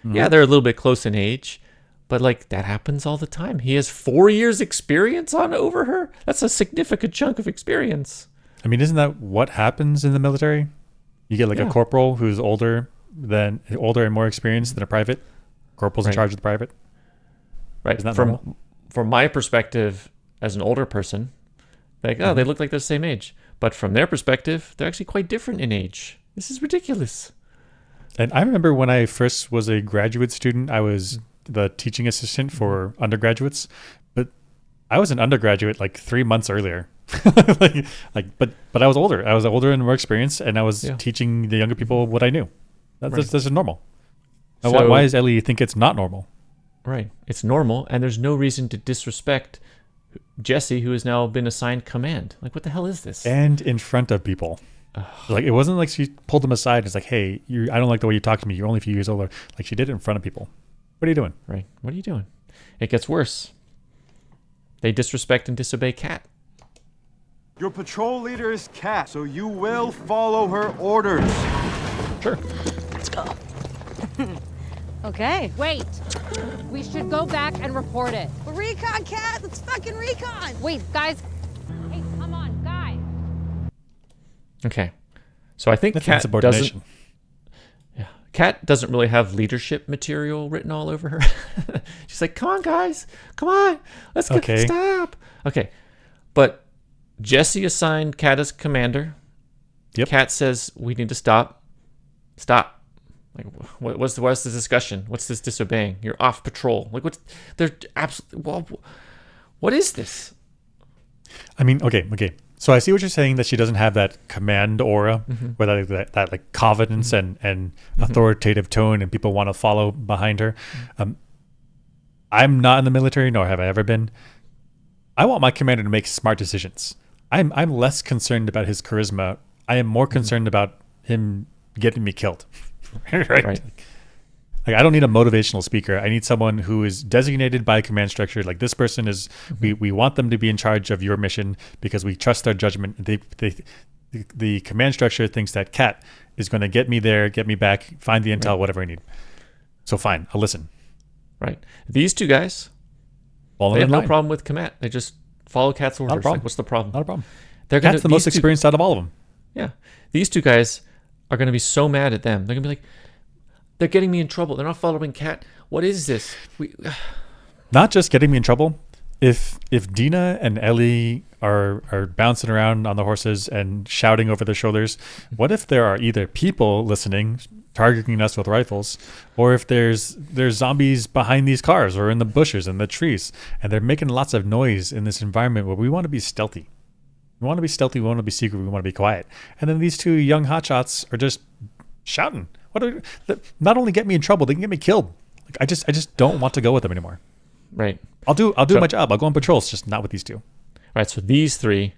A: Mm-hmm. Yeah, they're a little bit close in age, but like that happens all the time. He has 4 years experience over her. That's a significant chunk of experience.
B: I mean, isn't that what happens in the military? You get like a corporal who's older and more experienced than a private. Corporal's in charge of the private.
A: Right.
B: Isn't that normal?
A: From my perspective as an older person, like, they look like they're the same age. But from their perspective, they're actually quite different in age. This is ridiculous.
B: And I remember when I first was a graduate student, I was the teaching assistant for undergraduates, but I was an undergraduate like 3 months earlier. but I was older. I was older and more experienced, and I was teaching the younger people what I knew. This is normal.
A: So,
B: why does Ellie think it's not normal?
A: Right. It's normal, and there's no reason to disrespect Jesse, who has now been assigned command. Like, what the hell is this?
B: And in front of people. Like, it wasn't like she pulled him aside and was like, hey, I don't like the way you talk to me. You're only a few years older. Like, she did it in front of people. What are you doing?
A: Right. What are you doing? It gets worse. They disrespect and disobey Kat.
F: Your patrol leader is Kat, so you will follow her orders.
A: Sure.
H: Let's go.
I: Okay.
J: Wait. We should go back and report it.
H: Recon, Kat. Let's fucking recon.
J: Wait, guys. Hey, come on, guys.
A: Okay. So I think
B: That's
A: Kat
B: insubordination.
A: Kat doesn't really have leadership material written all over her. She's like, come on, guys. Come on. Let's go.
B: Okay.
A: Stop. Okay. But Jesse assigned Kat as commander.
B: Yep.
A: Kat says, we need to stop. Stop. Like, what's the discussion? What's this disobeying? You're off patrol. Like, they're absolutely, well, what is this?
B: I mean, okay. So I see what you're saying, that she doesn't have that command aura, where that like confidence and authoritative tone, and people want to follow behind her. I'm not in the military, nor have I ever been. I want my commander to make smart decisions. I'm less concerned about his charisma. I am more concerned about him getting me killed. right. Like, I don't need a motivational speaker. I need someone who is designated by a command structure. Like, this person is, we want them to be in charge of your mission because we trust their judgment. The command structure thinks that Kat is going to get me there, get me back, find the intel, whatever I need. So fine, I'll listen.
A: Right. These two guys, they have no problem with command. They just follow Kat's orders.
B: problem.
A: Like, what's the problem?
B: Not a problem.
A: Kat's
B: the most experienced out of all of them.
A: Yeah. These two guys are going to be so mad at them. They're going to be like, they're getting me in trouble. They're not following Kat. What is this?
B: Not just getting me in trouble. If Dina and Ellie are bouncing around on the horses and shouting over their shoulders, what if there are either people listening, targeting us with rifles, or if there's zombies behind these cars or in the bushes and the trees, and they're making lots of noise in this environment where we want to be stealthy. We want to be stealthy. We want to be secret. We want to be quiet. And then these two young hotshots are just shouting. Not only get me in trouble, they can get me killed. Like, I just don't want to go with them anymore.
A: Right.
B: I'll do my job. I'll go on patrols, just not with these two.
A: Right. So these three,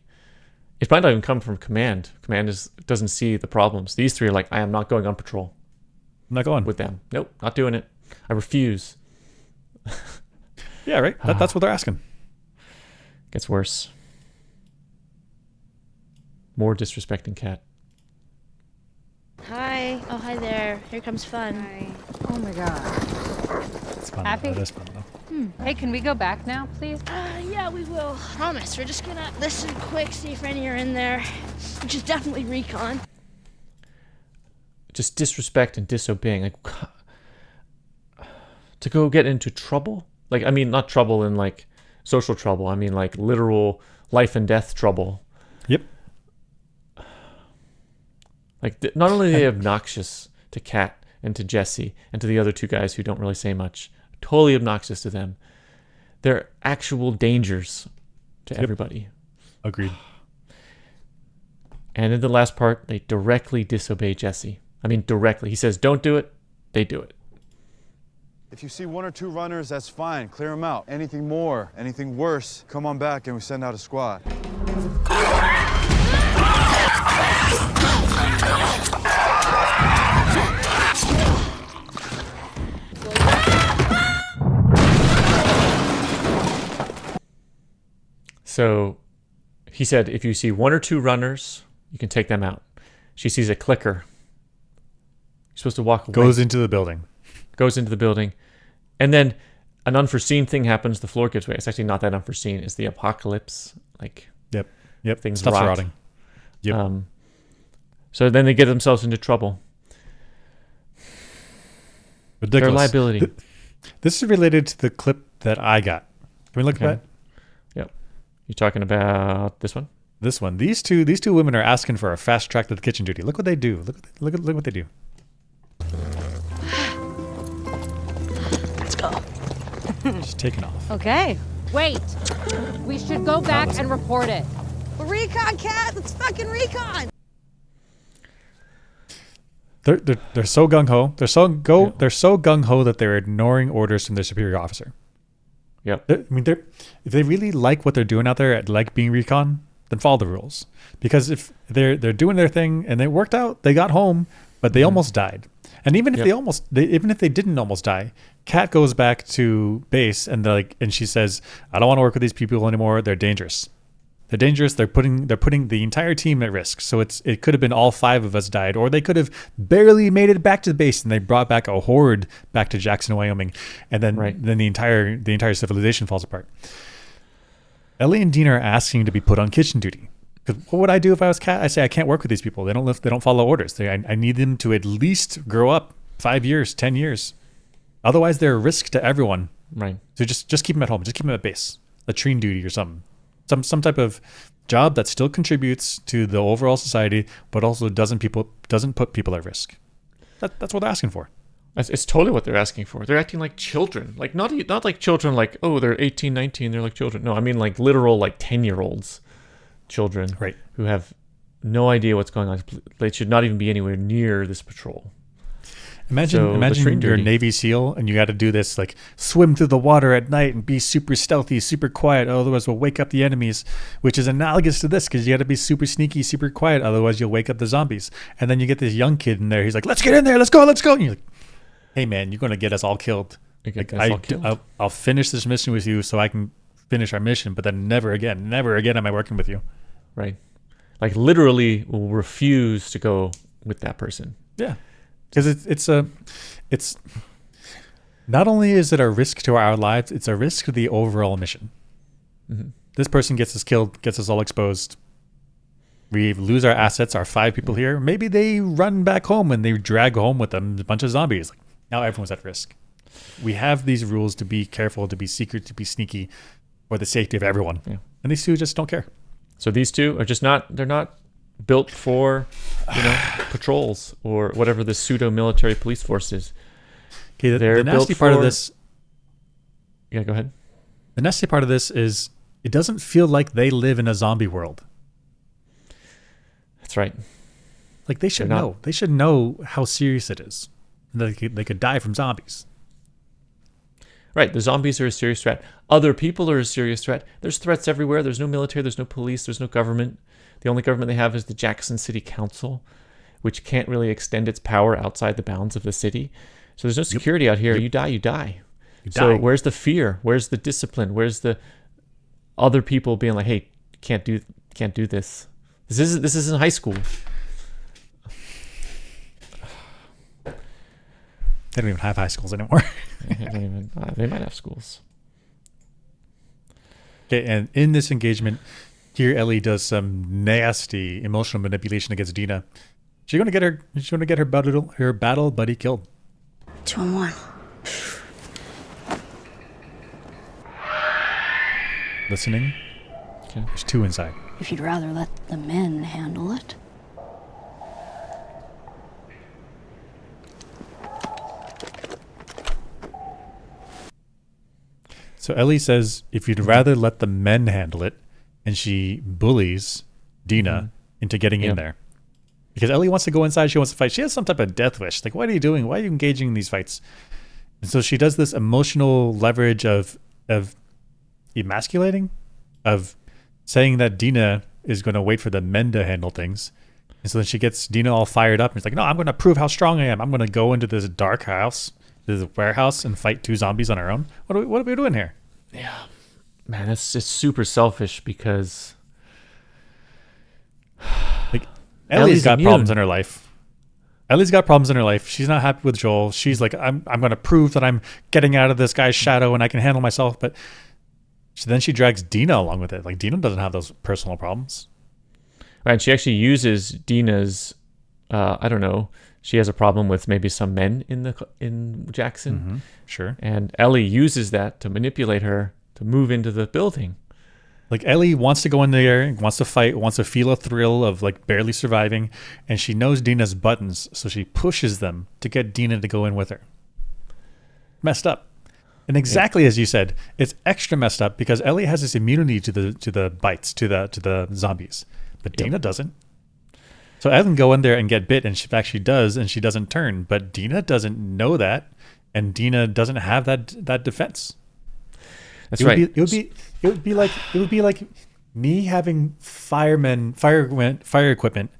A: it might not even come from command. Command doesn't see the problems. These three are like, I am not going on patrol.
B: I'm not going
A: with them. Nope, not doing it. I refuse.
B: Yeah, right. That's what they're asking.
A: Gets worse. More disrespecting Kat.
G: Hi. Oh, hi there. Here comes fun.
C: Hi.
I: Oh my god.
B: It's fun.
I: Happy?
B: It is fun though.
I: Hey, can we go back now, please?
G: Yeah, we will. Promise. We're just gonna listen quick, see if any are in there. Which is definitely recon.
A: Just disrespect and disobeying. Like, to go get into trouble? Like, I mean, not trouble in like social trouble. I mean, like literal life and death trouble.
B: Yep.
A: Like, not only are they obnoxious to Kat and to Jesse and to the other two guys who don't really say much, totally obnoxious to them, they're actual dangers to everybody.
B: Agreed.
A: And in the last part, they directly disobey Jesse. I mean, directly. He says, don't do it. They do it.
F: If you see one or two runners, that's fine. Clear them out. Anything more, anything worse, come on back and we send out a squad.
A: So he said, if you see one or two runners, you can take them out. She sees a clicker. You're supposed to walk away.
B: Goes into the building.
A: And then an unforeseen thing happens. The floor gives way. It's actually not that unforeseen. It's the apocalypse. Like,
B: Yep.
A: Things
B: Stuff's
A: rot.
B: rotting. Yep.
A: So then they get themselves into trouble.
B: Ridiculous.
A: Their liability.
B: This is related to the clip that I got. Can we look at that?
A: Yep. You talking about this one?
B: This one. These two women are asking for a fast track to the kitchen duty. Look what they do. Look what they do. She's taking off.
H: Okay.
J: Wait. We should go back and report it.
H: Recon, Cat. Let's fucking recon.
B: They're so gung ho. They're so gung ho that they're ignoring orders from their superior officer.
A: Yep.
B: If they really like what they're doing out there, like being recon, then follow the rules. Because if they're doing their thing and it worked out, they got home, but they almost died. And even if even if they didn't almost die, Kat goes back to base and she says, "I don't want to work with these people anymore. They're dangerous. They're dangerous. They're putting the entire team at risk. So it could have been all 5 of us died, or they could have barely made it back to the base and they brought back a horde back to Jackson, Wyoming, and then the entire civilization falls apart." Ellie and Dean are asking to be put on kitchen duty. Because what would I do if I was Kat? I say I can't work with these people. They don't follow orders. I need them to at least grow up 5 years, 10 years. Otherwise, they're a risk to everyone.
A: Right.
B: So just keep them at home. Just keep them at base. Latrine duty or something. Some type of job that still contributes to the overall society, but also doesn't put people at risk. That's what they're asking for.
A: It's totally what they're asking for. They're acting like children. Like not like children like, oh, they're 18, 19, they're like children. No, I mean like literal like 10-year-olds children who have no idea what's going on. They should not even be anywhere near this patrol.
B: Imagine you're a Navy SEAL and you got to do this, like swim through the water at night and be super stealthy, super quiet. Otherwise, we'll wake up the enemies, which is analogous to this because you got to be super sneaky, super quiet. Otherwise, you'll wake up the zombies. And then you get this young kid in there. He's like, "Let's get in there. Let's go. Let's go." And you're like, "Hey, man, you're going to get us all killed. I'll finish this mission with you so I can finish our mission, but then never again am I working with you."
A: Right. Like literally will refuse to go with that person.
B: Yeah. Because it's not only is it a risk to our lives, it's a risk to the overall mission. Mm-hmm. This person gets us killed, gets us all exposed. We lose our assets, our 5 people here. Maybe they run back home and they drag home with them a bunch of zombies. Like, now everyone's at risk. We have these rules to be careful, to be secret, to be sneaky for the safety of everyone. Yeah. And these 2 just don't care.
A: So these 2 are just they're not built for, patrols or whatever the pseudo-military police force is.
B: Okay, the nasty part of this...
A: Yeah, go ahead.
B: The nasty part of this is it doesn't feel like they live in a zombie world.
A: That's right.
B: Like they should know. They should know how serious it is. They could die from zombies.
A: Right. The zombies are a serious threat. Other people are a serious threat. There's threats everywhere. There's no military. There's no police. There's no government. The only government they have is the Jackson City Council, which can't really extend its power outside the bounds of the city. So there's no security out here. You die, you die. So where's the fear? Where's the discipline? Where's the other people being like, "Hey, can't do this. This isn't high school."
B: They don't even have high schools anymore.
A: They might have schools.
B: Okay, and in this engagement, here Ellie does some nasty emotional manipulation against Dina. She's gonna get her battle buddy killed.
C: 2-1.
B: Listening. Okay. There's 2 inside.
E: If you'd rather let the men handle it.
B: So Ellie says, if you'd rather let the men handle it, and she bullies Dina into getting in there. Because Ellie wants to go inside, she wants to fight. She has some type of death wish. Like, what are you doing? Why are you engaging in these fights? And so she does this emotional leverage of emasculating, of saying that Dina is going to wait for the men to handle things. And so then she gets Dina all fired up. And she's like, "No, I'm going to prove how strong I am. I'm going to go into this dark house, this warehouse, and fight 2 zombies on our own. What are we doing here?"
A: Yeah. Man, that's just super selfish because...
B: Like, Ellie's got problems in her life. She's not happy with Joel. She's like, I'm going to prove that I'm getting out of this guy's shadow and I can handle myself. But then she drags Dina along with it. Like, Dina doesn't have those personal problems.
A: Right, and she actually uses Dina's, I don't know, she has a problem with maybe some men in Jackson.
B: Mm-hmm, sure.
A: And Ellie uses that to manipulate her to move into the building.
B: Like, Ellie wants to go in there, wants to fight, wants to feel a thrill of like barely surviving, and she knows Dina's buttons, so she pushes them to get Dina to go in with her. Messed up. And exactly as you said, it's extra messed up because Ellie has this immunity to the bites, to the zombies, but Dina doesn't. So Ellie can go in there and get bit, and she actually does, and she doesn't turn. But Dina doesn't know that, and Dina doesn't have that defense.
A: That's right.
B: It would be like me having fire equipment,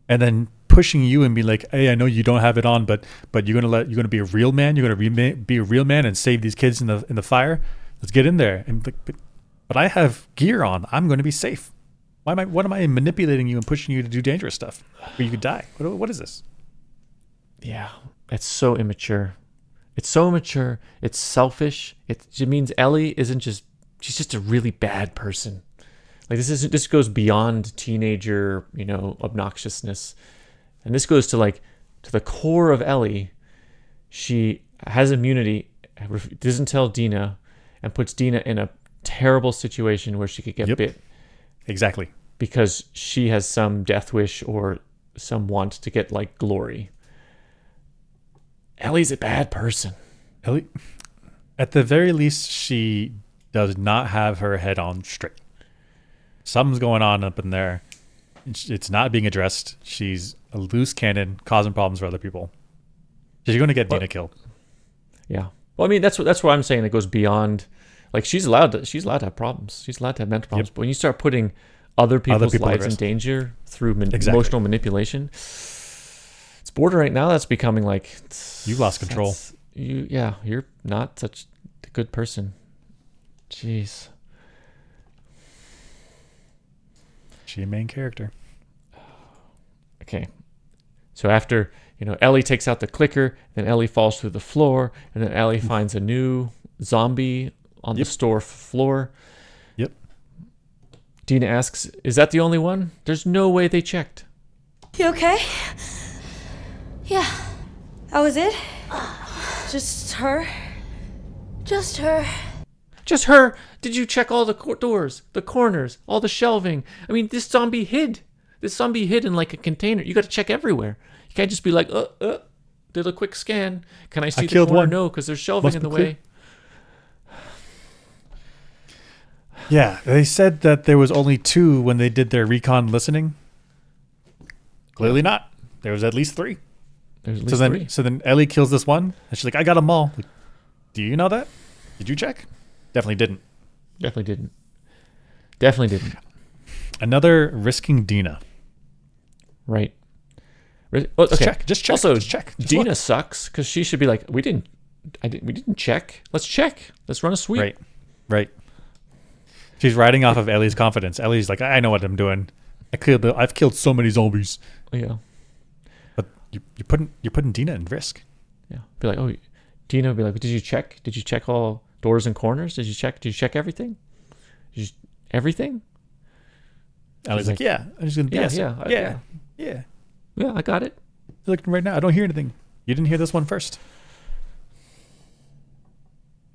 B: and then pushing you and be like, hey, I know you don't have it on, but you're gonna be a real man. You're gonna be a real man and save these kids in the fire. Let's get in there. And but I have gear on. I'm going to be safe. What am I manipulating you and pushing you to do dangerous stuff where you could die? What is this?
A: Yeah, it's so immature. It's so immature. It's selfish. It means Ellie she's just a really bad person. Like this goes beyond teenager, obnoxiousness. And this goes to the core of Ellie. She has immunity, doesn't tell Dina, and puts Dina in a terrible situation where she could get bit.
B: Exactly.
A: Because she has some death wish or some want to get glory. Ellie's a bad person.
B: Ellie, at the very least, she does not have her head on straight. Something's going on up in there. It's not being addressed. She's a loose cannon, causing problems for other people. She's going to get Dina killed.
A: Yeah. Well, I mean, that's what I'm saying. It goes beyond. She's allowed to have problems. She's allowed to have mental problems. But when you start putting other people's lives in danger through emotional manipulation, it's bordering. Now that's becoming
B: you've lost control.
A: You're not such a good person. Jeez.
B: She a main character.
A: Okay. So after, Ellie takes out the clicker, then Ellie falls through the floor, and then Ellie finds a new zombie on the store floor.
B: Yep.
A: Dina asks, is that the only one? There's no way they checked.
C: You okay?
E: Yeah,
C: That was it? Just her?
E: just her.
A: Just her. Did you check all the doors, the corners, all the shelving? I mean, this zombie hid. This zombie hid in a container. You got to check everywhere. You can't just be like, did a quick scan. Can I see the corner? No, because there's shelving in the way.
B: Yeah, they said that there was only 2 when they did their recon listening. Clearly not. There was at least 3.
A: There's at least 3.
B: So then Ellie kills this one, and she's like, I got them all. Like, do you know that? Did you check? Definitely didn't.
A: Definitely didn't.
B: Another risking Dina.
A: Right. Okay.
B: Just check.
A: Also,
B: just check. Just
A: Dina
B: look.
A: sucks because she should be like, we didn't check. Let's check. Let's run a sweep.
B: Right. She's riding off of Ellie's confidence. Ellie's like, I know what I'm doing. I've killed so many zombies.
A: Yeah.
B: But you're putting Dina in risk.
A: Yeah. Be like, Dina would be like, did you check? Did you check all doors and corners? Did you check everything? Everything?
B: Ellie's like, yeah. I'm just gonna guess. Yeah.
A: Yeah, I got it.
B: You're looking right now. I don't hear anything. You didn't hear this one first.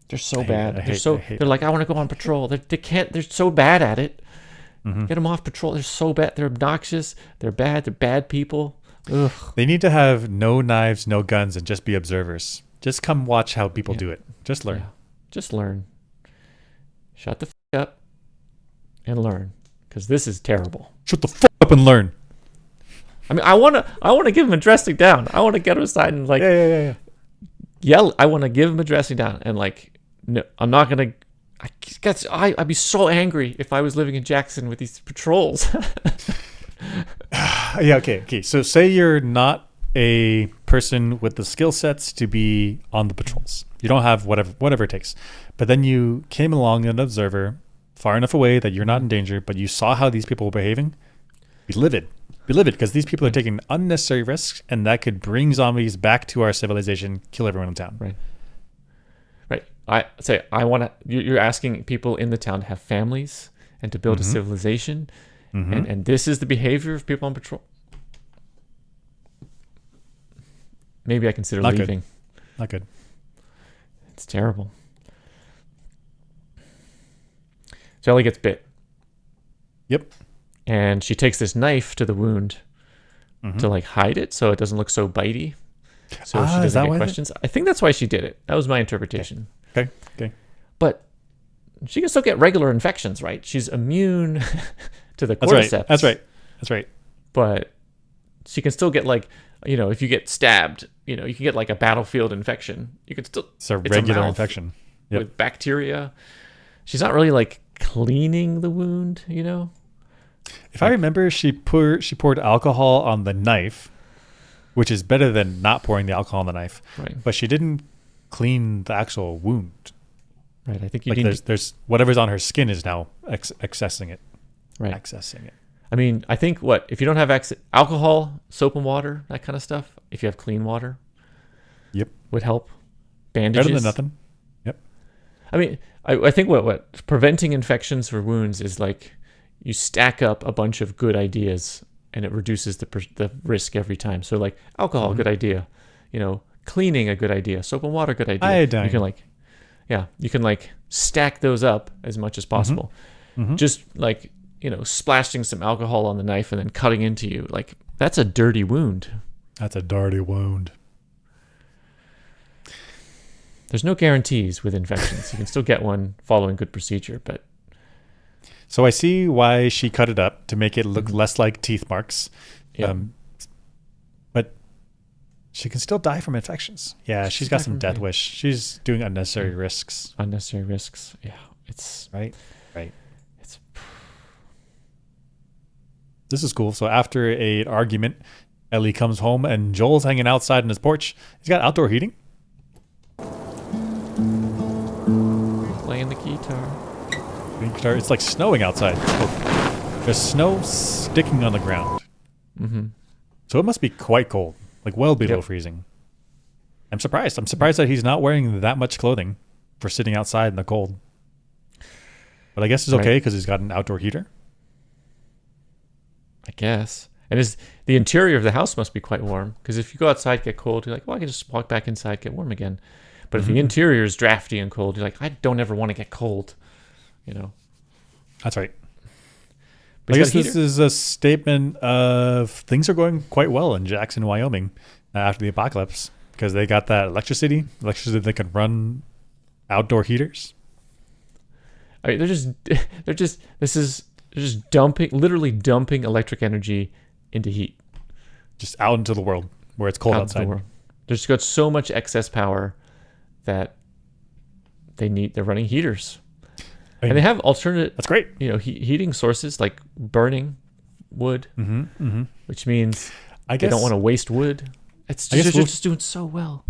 A: They're so bad. They're like, I want to go on patrol. They can't. They're so bad at it. Mm-hmm. Get them off patrol. They're so bad. They're obnoxious. They're bad. They're bad people. Ugh.
B: They need to have no knives, no guns, and just be observers. Just come watch how people do it. Just learn.
A: Yeah. Just learn. Shut the f*** up and learn, because this is terrible.
B: Shut the f*** up and learn.
A: I mean, I wanna give him a dressing down. I want to get him aside and
B: yeah.
A: Yell. I want to give him a dressing down and no, I'm not gonna. I'd be so angry if I was living in Jackson with these patrols.
B: Yeah. Okay. So say you're not a person with the skill sets to be on the patrols. You don't have whatever it takes. But then you came along an observer far enough away that you're not in danger, but you saw how these people were behaving. Be livid because these people are taking unnecessary risks, and that could bring zombies back to our civilization, kill everyone in town.
A: Right. You're asking people in the town to have families and to build a civilization, and this is the behavior of people on patrol. Maybe I consider leaving.
B: Not good.
A: It's terrible. So Ellie gets bit.
B: Yep.
A: And she takes this knife to the wound to hide it so it doesn't look so bitey. So she doesn't get questions. I think that's why she did it. That was my interpretation.
B: Okay.
A: she can still get regular infections, right? She's immune to the
B: That's
A: cordyceps.
B: right. That's right.
A: But she can still get like, if you get stabbed, you can get like a battlefield infection. You can still,
B: It's a regular
A: mouth
B: infection.
A: with bacteria. She's not really like cleaning the wound,
B: If I remember, she poured alcohol on the knife, which is better than not pouring the alcohol on the knife.
A: Right.
B: But she didn't clean the actual wound.
A: Right. I think
B: there's whatever's on her skin is now accessing it.
A: Right.
B: Accessing it.
A: I mean, I think if you don't have alcohol, soap and water, that kind of stuff. If you have clean water,
B: Yep,
A: would help. Bandages,
B: better than nothing. Yep.
A: I mean, I think what preventing infections for wounds is like you stack up a bunch of good ideas and it reduces the risk every time. So like alcohol, good idea. Cleaning, a good idea. Soap and water, good idea.
B: Iodine.
A: You can stack those up as much as possible. Just like, splashing some alcohol on the knife and then cutting into you. Like, that's a dirty wound.
B: That's a dirty wound.
A: There's no guarantees with infections. You can still get one following good procedure, but...
B: So I see why she cut it up to make it look less like teeth marks.
A: Yeah.
B: But she can still die from infections. Yeah, she's got some death wish. She's doing unnecessary risks.
A: Unnecessary risks. Yeah. It's...
B: Right.
A: It's...
B: This is cool. So after an argument, Ellie comes home and Joel's hanging outside on his porch. He's got outdoor heating.
A: Playing the guitar.
B: It's like snowing outside. There's snow sticking on the ground. So it must be quite cold, like well below freezing. I'm surprised. I'm surprised that he's not wearing that much clothing for sitting outside in the cold. But I guess it's okay because he's got an outdoor heater.
A: I guess. And the interior of the house must be quite warm, because if you go outside, get cold, you're like, well, I can just walk back inside, get warm again. But if the interior is drafty and cold, you're like, I don't ever want to get cold.
B: That's right.
A: But
B: I guess this is a statement of things are going quite well in Jackson, Wyoming after the apocalypse, because they got that electricity that can run outdoor heaters.
A: I mean, they're just literally dumping electric energy into heat.
B: Just out into the world where it's cold outside.
A: They've just got so much excess power that they're running heaters. And they have alternate.
B: That's great.
A: Heating sources like burning wood, which means
B: I
A: they
B: guess
A: don't want to waste wood. They're just doing so well.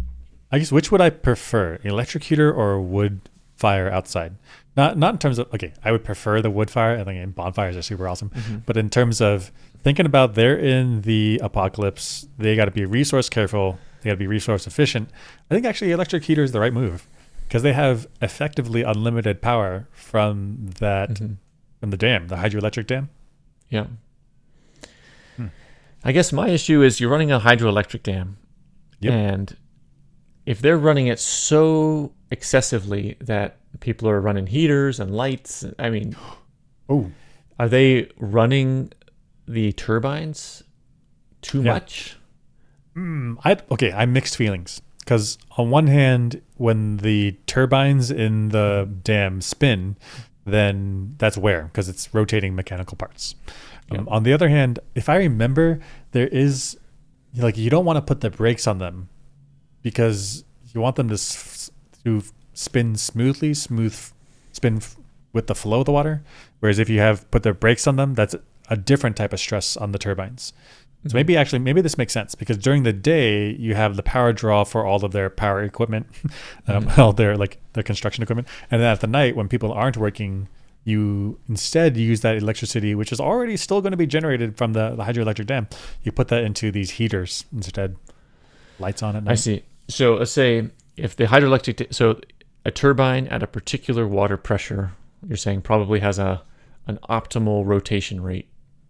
B: I guess which would I prefer, electric heater or wood fire outside? Not in terms of I would prefer the wood fire. I think bonfires are super awesome, but in terms of thinking about they're in the apocalypse, they got to be resource careful. They got to be resource efficient. I think actually electric heater is the right move, because they have effectively unlimited power from from the dam, the hydroelectric dam.
A: Yeah. I guess my issue is you're running a hydroelectric dam, and if they're running it so excessively that people are running heaters and lights, I mean, are they running the turbines too much?
B: I have mixed feelings. Because on one hand, when the turbines in the dam spin, then that's wear, because it's rotating mechanical parts. On the other hand, if I remember, there is, you don't want to put the brakes on them because you want them to spin smoothly, spin with the flow of the water. Whereas if you put the brakes on them, that's a different type of stress on the turbines. So maybe this makes sense, because during the day you have the power draw for all of their power equipment, all their construction equipment, and then at the night when people aren't working, you instead use that electricity, which is already still going to be generated from the hydroelectric dam. You put that into these heaters instead. Lights on at night.
A: I see. So let's say if the hydroelectric, a turbine at a particular water pressure, you're saying probably has an optimal rotation rate.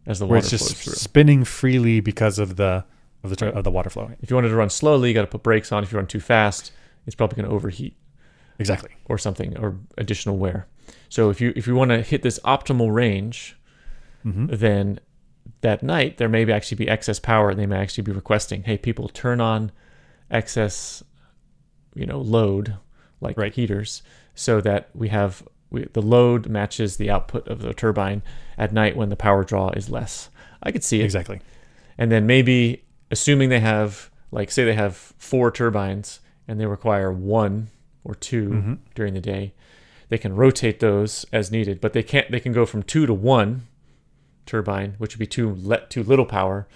A: As the water
B: it's just
A: flows through.
B: Spinning freely because of the water flow.
A: If you wanted to run slowly, you got to put brakes on. If you run too fast, it's probably going to overheat.
B: Exactly.
A: Or something, or additional wear. So if you want to hit this optimal range, then that night there may actually be excess power, and they may actually be requesting, hey, people, turn on excess, load like heaters, so that we the load matches the output of the turbine at night when the power draw is less. I could see it.
B: Exactly.
A: And then maybe assuming they have, like, say they have 4 turbines and they require 1 or 2 during the day, they can rotate those as needed, but they can go from 2 to 1 turbine, which would be too little power.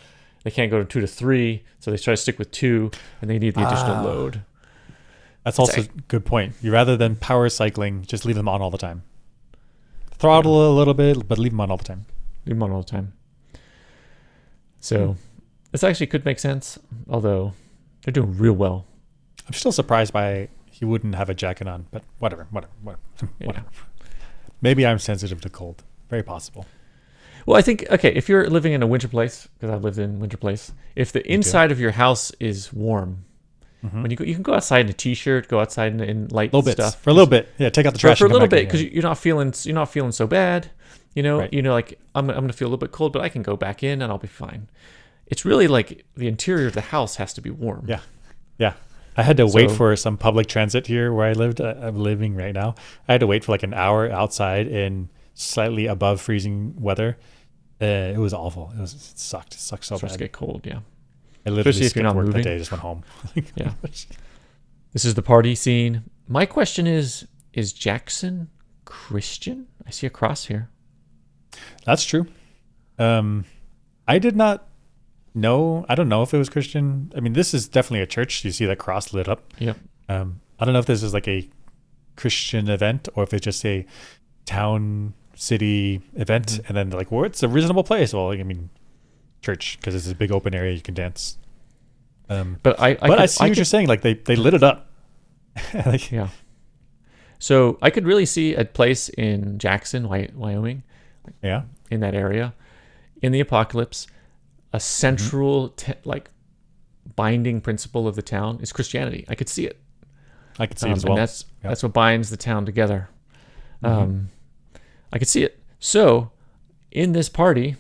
A: They can't go to 2 to 3, so they try to stick with 2, and they need the additional load.
B: That's also a good point. You rather than power cycling, just leave them on all the time. Throttle a little bit, but leave them on all the time.
A: Leave them on all the time. So this actually could make sense, although they're doing real well.
B: I'm still surprised by he wouldn't have a jacket on, but whatever.
A: Yeah.
B: Maybe I'm sensitive to cold. Very possible.
A: Well, I think, okay, if you're living in a winter place, because I've lived in winter place, if the inside of your house is warm, when you can go outside in a t-shirt, go outside in light stuff
B: for a little bit. Yeah, take out the trash
A: for a little bit, because you're not feeling so bad. You know,
B: Right.
A: Like I'm gonna feel a little bit cold, but I can go back in and I'll be fine. It's really like the interior of the house has to be warm.
B: Yeah. I had to wait
A: So-
B: for some public transit here where I lived. I'm living right now. I had to wait for like an hour outside in slightly above freezing weather. It was awful. It sucked. It sucked so
A: It's supposed to
B: bad.
A: get cold, yeah.
B: I literally
A: especially if you're
B: skipped
A: not
B: work
A: moving.
B: that day. I just went home.
A: Yeah. This is the party scene. My question is Jackson Christian? I see a cross here.
B: That's true. I did not know. I don't know if it was Christian. I mean, this is definitely a church. You see that cross lit up.
A: Yep.
B: I don't know if this is like a Christian event or if it's just a town city event. And then they're like, well, it's a reasonable place. Well, I mean, church, because it's a big open area. You can dance.
A: But
B: I see what you're saying. Like they lit it up. Like,
A: Yeah. So I could really see a place in Jackson, Wyoming,
B: yeah.
A: in that area, in the apocalypse, a central like binding principle of the town is Christianity. I could see it.
B: I could see it as well.
A: And that's what binds the town together. I could see it. So in this party,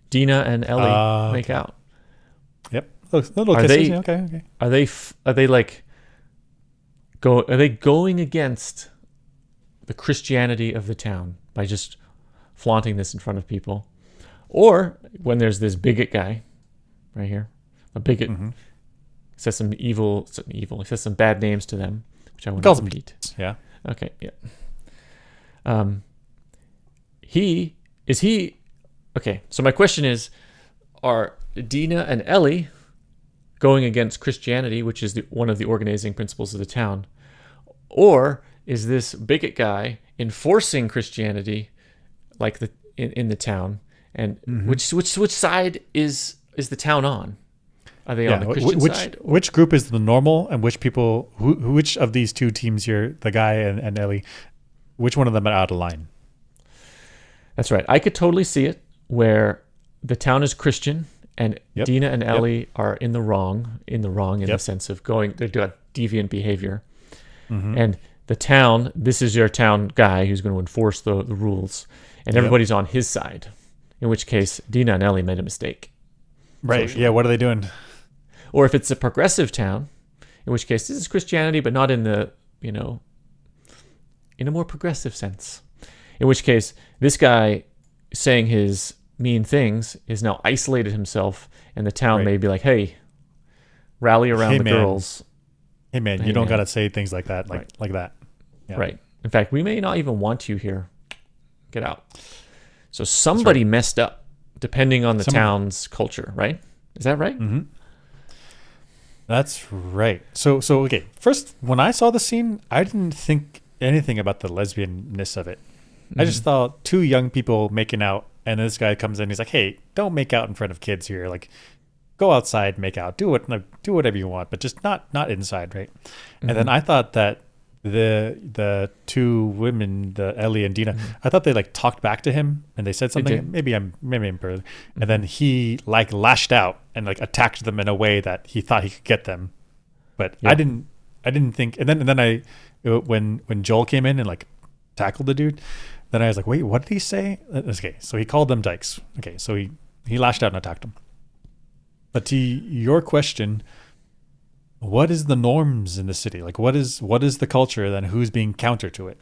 A: Dina and Ellie make out.
B: Yep. Little
A: Are
B: kisses.
A: they-
B: Yeah, okay.
A: Are they like are they going against the Christianity of the town by just flaunting this in front of people? Or when there's this bigot guy right here, a bigot says some he says some bad names to them, which I want to
B: Calls them
A: repeat.
B: Yeah.
A: Okay, yeah. Okay, so my question is, are Dina and Ellie going against Christianity, which is one of the organizing principles of the town? Or is this bigot guy enforcing Christianity like in the town? And which side is the town on? Are they on the Christian side?
B: Which group is the normal and which people, which of these two teams here, the guy and Ellie, which one of them are out of line?
A: That's right. I could totally see it where the town is Christian and Dina and Ellie are in the wrong in the sense of they do deviant behavior. And the town, this is your town guy who's going to enforce the rules, and everybody's on his side, in which case Dina and Ellie made a mistake.
B: Right.
A: Socially.
B: Yeah. What are they doing?
A: Or if it's a progressive town, in which case this is Christianity, but not in the, in a more progressive sense. In which case, this guy saying his mean things is now isolated himself, and the town may be like, hey, rally around the girls.
B: Hey, man, you don't got to say things like that, like that. Yeah.
A: Right. In fact, we may not even want you here. Get out. So somebody messed up, depending on the town's culture, right? Is that right?
B: Mm-hmm. That's right. So okay. First, when I saw the scene, I didn't think anything about the lesbianness of it. I just thought two young people making out, and this guy comes in. He's like, "Hey, don't make out in front of kids here. Like, go outside, make out, do whatever you want, but just not inside, right?" And then I thought that the two women, the Ellie and Dina, I thought they like talked back to him and they said something. Maybe I'm further. And then he like lashed out and like attacked them in a way that he thought he could get them, but I didn't think. And then when Joel came in and like tackled the dude, then I was like, wait, what did he say? Okay, so he called them dykes. Okay, so he lashed out and attacked them. But to your question, what is the norms in the city? Like, what is the culture? Then who's being counter to it?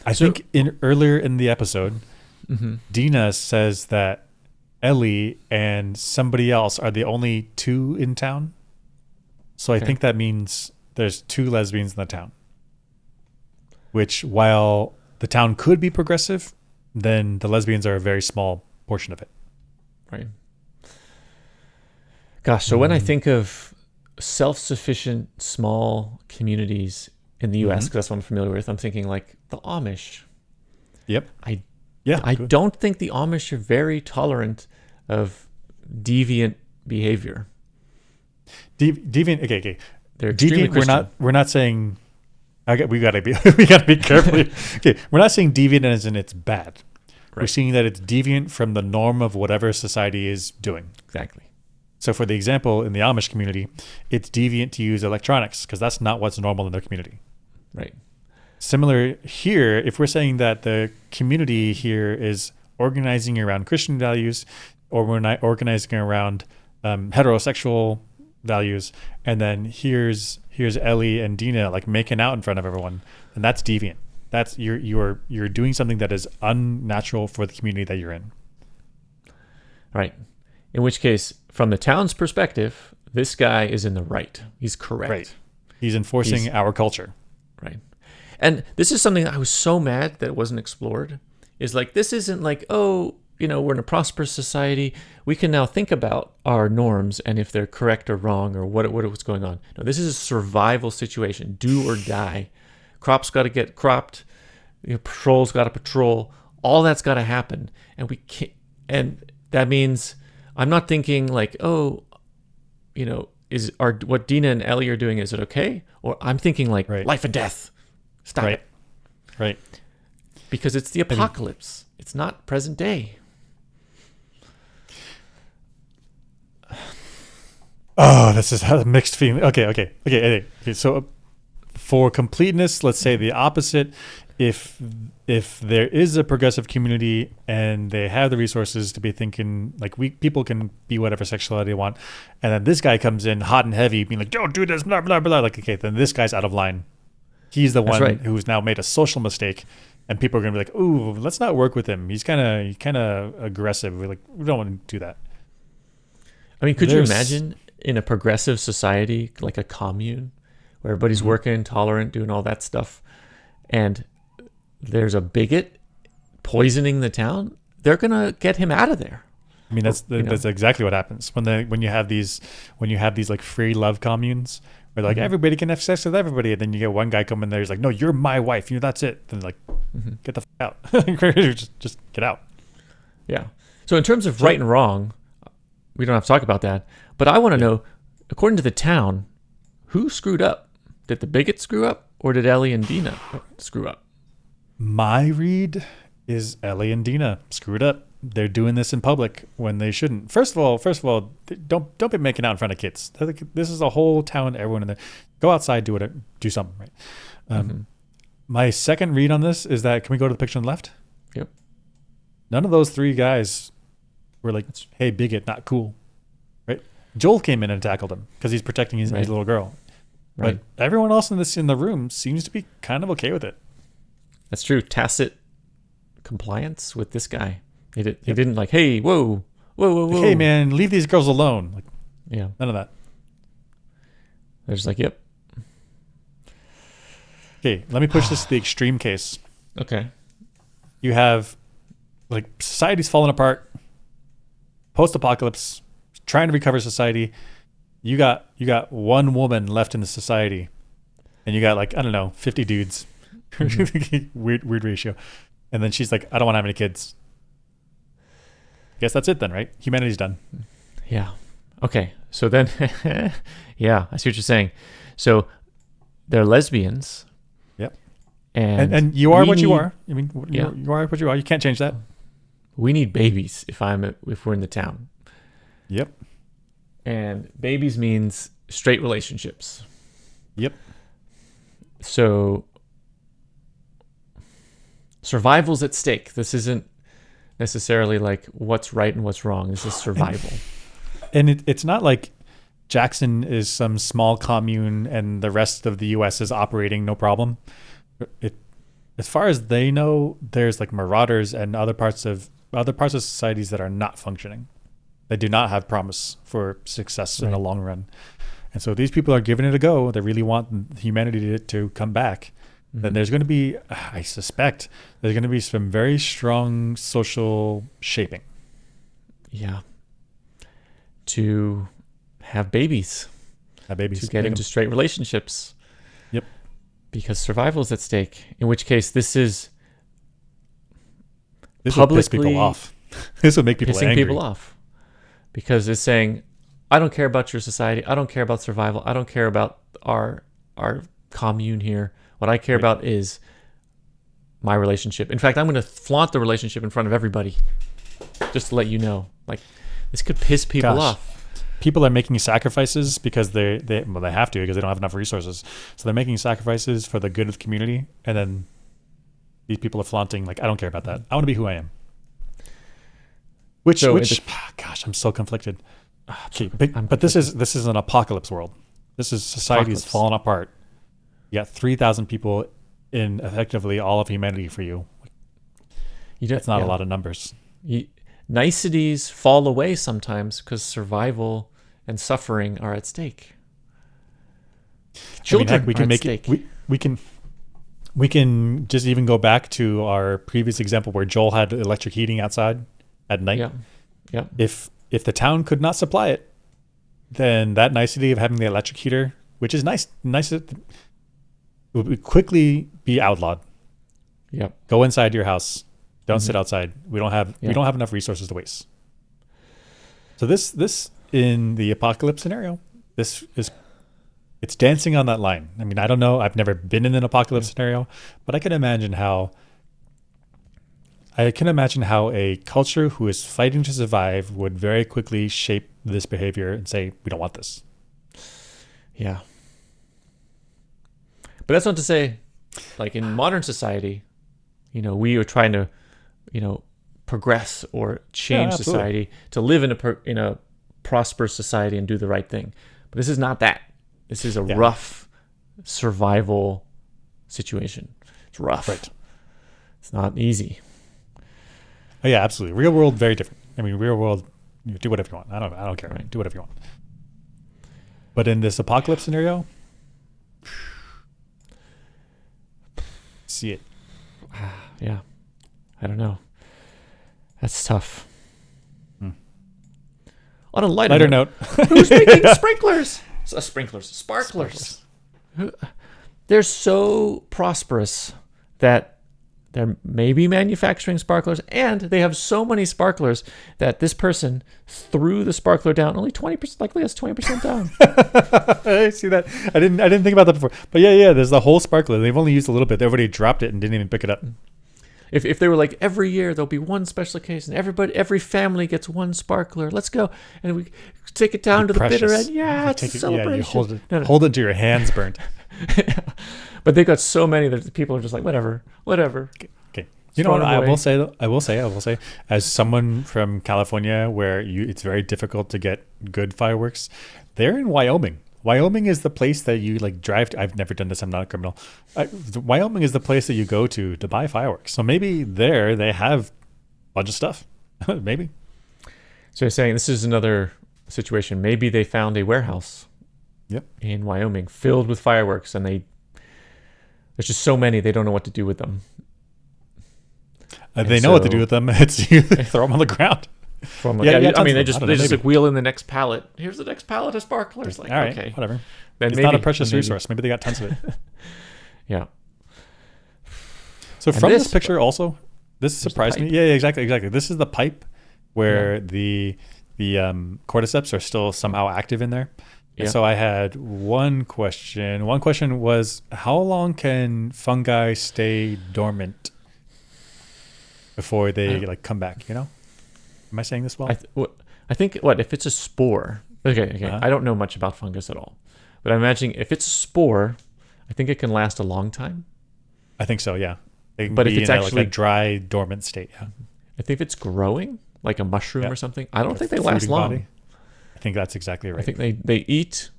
B: I think earlier in the episode, Dina says that Ellie and somebody else are the only two in town. So I think that means there's two lesbians in the town. Which, while the town could be progressive, then the lesbians are a very small portion of it.
A: Right. Gosh, so when I think of self-sufficient small communities in the U.S., because that's what I'm familiar with, I'm thinking like the Amish.
B: Yep.
A: I don't think the Amish are very tolerant of deviant behavior.
B: Deviant. Okay.
A: They're extremely
B: deviant.
A: Christian.
B: We're not saying. We gotta be careful. Okay, we're not saying deviant as in it's bad. Right. We're seeing that it's deviant from the norm of whatever society is doing.
A: Exactly.
B: So, for the example, in the Amish community, it's deviant to use electronics because that's not what's normal in their community.
A: Right.
B: Similar here, if we're saying that the community here is organizing around Christian values, or we're not organizing around heterosexual values, and then here's Ellie and Dina like making out in front of everyone, and that's deviant. That's you're doing something that is unnatural for the community that you're in.
A: Right. In which case, from the town's perspective, this guy is in the right. He's correct.
B: Right. He's enforcing our culture.
A: Right. And this is something I was so mad that it wasn't explored. Is like, this isn't like, oh, we're in a prosperous society. We can now think about our norms and if they're correct or wrong or what's going on. No, this is a survival situation. Do or die. Crops got to get cropped. Patrol's got to patrol. All that's got to happen. And we can't. And that means I'm not thinking like, oh, what Dina and Ellie are doing, is it okay? Or I'm thinking like life and death. Stop it.
B: Right.
A: Because it's the apocalypse. It's not present day.
B: Oh, this is a mixed feeling. Okay. So for completeness, let's say the opposite. If there is a progressive community and they have the resources to be thinking like people can be whatever sexuality they want, and then this guy comes in hot and heavy being like, don't do this, blah, blah, blah. Like, okay, then this guy's out of line. He's the one who's now made a social mistake, and people are going to be like, ooh, let's not work with him. He's kind of aggressive. We don't want to do that.
A: I mean, could you imagine in a progressive society, like a commune, where everybody's working, tolerant, doing all that stuff, and there's a bigot poisoning the town? They're going to get him out of there.
B: I mean, that's exactly what happens when you have these like free love communes where like everybody can have sex with everybody, and then you get one guy come in there, he's like, no, you're my wife, that's it. Then like, get the out. just get out.
A: Yeah. So in terms of right and wrong, we don't have to talk about that. But I want to know, according to the town, who screwed up? Did the bigot screw up, or did Ellie and Dina screw up?
B: My read is Ellie and Dina screwed up. They're doing this in public when they shouldn't. First of all, don't be making out in front of kids. This is a whole town, everyone in there. Go outside, do something, right? My second read on this is that, can we go to the picture on the left?
A: Yep.
B: None of those three guys were like, hey, bigot, not cool, right? Joel came in and tackled him because he's protecting his little girl. Right. But everyone else in the room seems to be kind of okay with it.
A: That's true. Tacit compliance with this guy. They didn't like, hey, whoa.
B: Hey, man, leave these girls alone. Like,
A: yeah.
B: None of that.
A: They're just like, yep.
B: Okay, let me push this to the extreme case.
A: Okay.
B: You have, like, society's falling apart, post-apocalypse, trying to recover society. You got one woman left in the society, and you got, like, I don't know, 50 dudes. Weird ratio. And then she's like, I don't want to have any kids. Guess that's it then, right? Humanity's done.
A: Yeah. Okay. So then, yeah, I see what you're saying. So they're lesbians.
B: Yep.
A: And
B: you are what you are. I mean, you are what you are. You can't change that.
A: We need babies if we're in the town.
B: Yep.
A: And babies means straight relationships.
B: Yep.
A: So survival's at stake. This isn't necessarily like what's right and what's wrong. This is survival.
B: And it's not like Jackson is some small commune and the rest of the U.S. is operating no problem. As far as they know, there's like marauders and other parts of societies that are not functioning. They do not have promise for success in the long run. And so these people are giving it a go. They really want humanity to come back. Then there's going to be, I suspect, there's going to be some very strong social shaping.
A: Yeah. To have babies. To get into straight relationships.
B: Yep.
A: Because survival is at stake. In which case, this
B: will piss people off. This will make people
A: pissing
B: angry.
A: people off. Because it's saying, I don't care about your society. I don't care about survival. I don't care about our commune here. What I care about is my relationship. In fact, I'm going to flaunt the relationship in front of everybody, just to let you know. Like, this could piss people off.
B: People are making sacrifices because they have to because they don't have enough resources. So they're making sacrifices for the good of the community, and then these people are flaunting like, I don't care about that. I want to be who I am. Gosh, I'm so conflicted. But this is an apocalypse world. This is society is falling apart. You got 3,000 people in effectively all of humanity for you. That's not a lot of numbers.
A: Niceties fall away sometimes because survival and suffering are at stake. Children
B: we can
A: are
B: make
A: at stake.
B: it. We can just even go back to our previous example where Joel had electric heating outside at night.
A: Yeah.
B: If the town could not supply it, then that nicety of having the electric heater, which is nice, would quickly be outlawed.
A: Yep.
B: Go inside your house. Don't sit outside. We don't have enough resources to waste. So this in the apocalypse scenario, it's dancing on that line. I mean, I don't know. I've never been in an apocalypse scenario, but I can imagine how a culture who is fighting to survive would very quickly shape this behavior and say, we don't want this.
A: Yeah. But that's not to say, like in modern society, we are trying to, progress or change society to live in a prosperous society and do the right thing. But this is not that. This is a rough survival situation. It's rough.
B: Right.
A: It's not easy.
B: Oh, yeah, absolutely. Real world, very different. I mean, real world, you do whatever you want. I don't care. Right? Do whatever you want. But in this apocalypse scenario, see it.
A: Yeah. I don't know. That's tough. On a lighter note. Who's making sprinklers? Sparklers. They're so prosperous that they're maybe manufacturing sparklers, and they have so many sparklers that this person threw the sparkler down. Only 20%, likely has 20% down.
B: I see that. I didn't think about that before. But yeah, there's the whole sparkler. They've only used a little bit. They already dropped it and didn't even pick it up.
A: If they were like, every year there'll be one special occasion, every family gets one sparkler. Let's go, and we take it down to the bitter end. Yeah, it's a celebration.
B: Yeah, you hold it to your hands burnt.
A: But they got so many that people are just like, whatever.
B: Okay. You know what I will say, as someone from California where it's very difficult to get good fireworks, they're in Wyoming. Wyoming is the place that you like drive to. I've never done this. I'm not a criminal. Wyoming is the place that you go to buy fireworks. So maybe there they have a bunch of stuff. Maybe.
A: So you're saying this is another situation. Maybe they found a warehouse.
B: Yep. In
A: Wyoming filled with fireworks, and there's just so many they don't know what to do with them.
B: They know what to do with them. It's you throw them on the ground.
A: They just like wheel in the next pallet. Here's the next pallet of sparklers. Like,
B: all right,
A: okay,
B: whatever.
A: Then
B: it's not a precious resource. Maybe they got tons of it.
A: Yeah.
B: So from this picture, also, this surprised me. Yeah, exactly. This is the pipe where the cordyceps are still somehow active in there. Yeah. And so I had one question. One question was, how long can fungi stay dormant before they come back? Am I saying this well?
A: I think if it's a spore. Okay. I don't know much about fungus at all, but I imagine if it's a spore, I think it can last a long time.
B: I think so. Yeah.
A: But if it's actually
B: a dry, dormant state, yeah.
A: I think if it's growing, like a mushroom or something, I don't think they last long.
B: Body. I think that's exactly right.
A: I think they eat,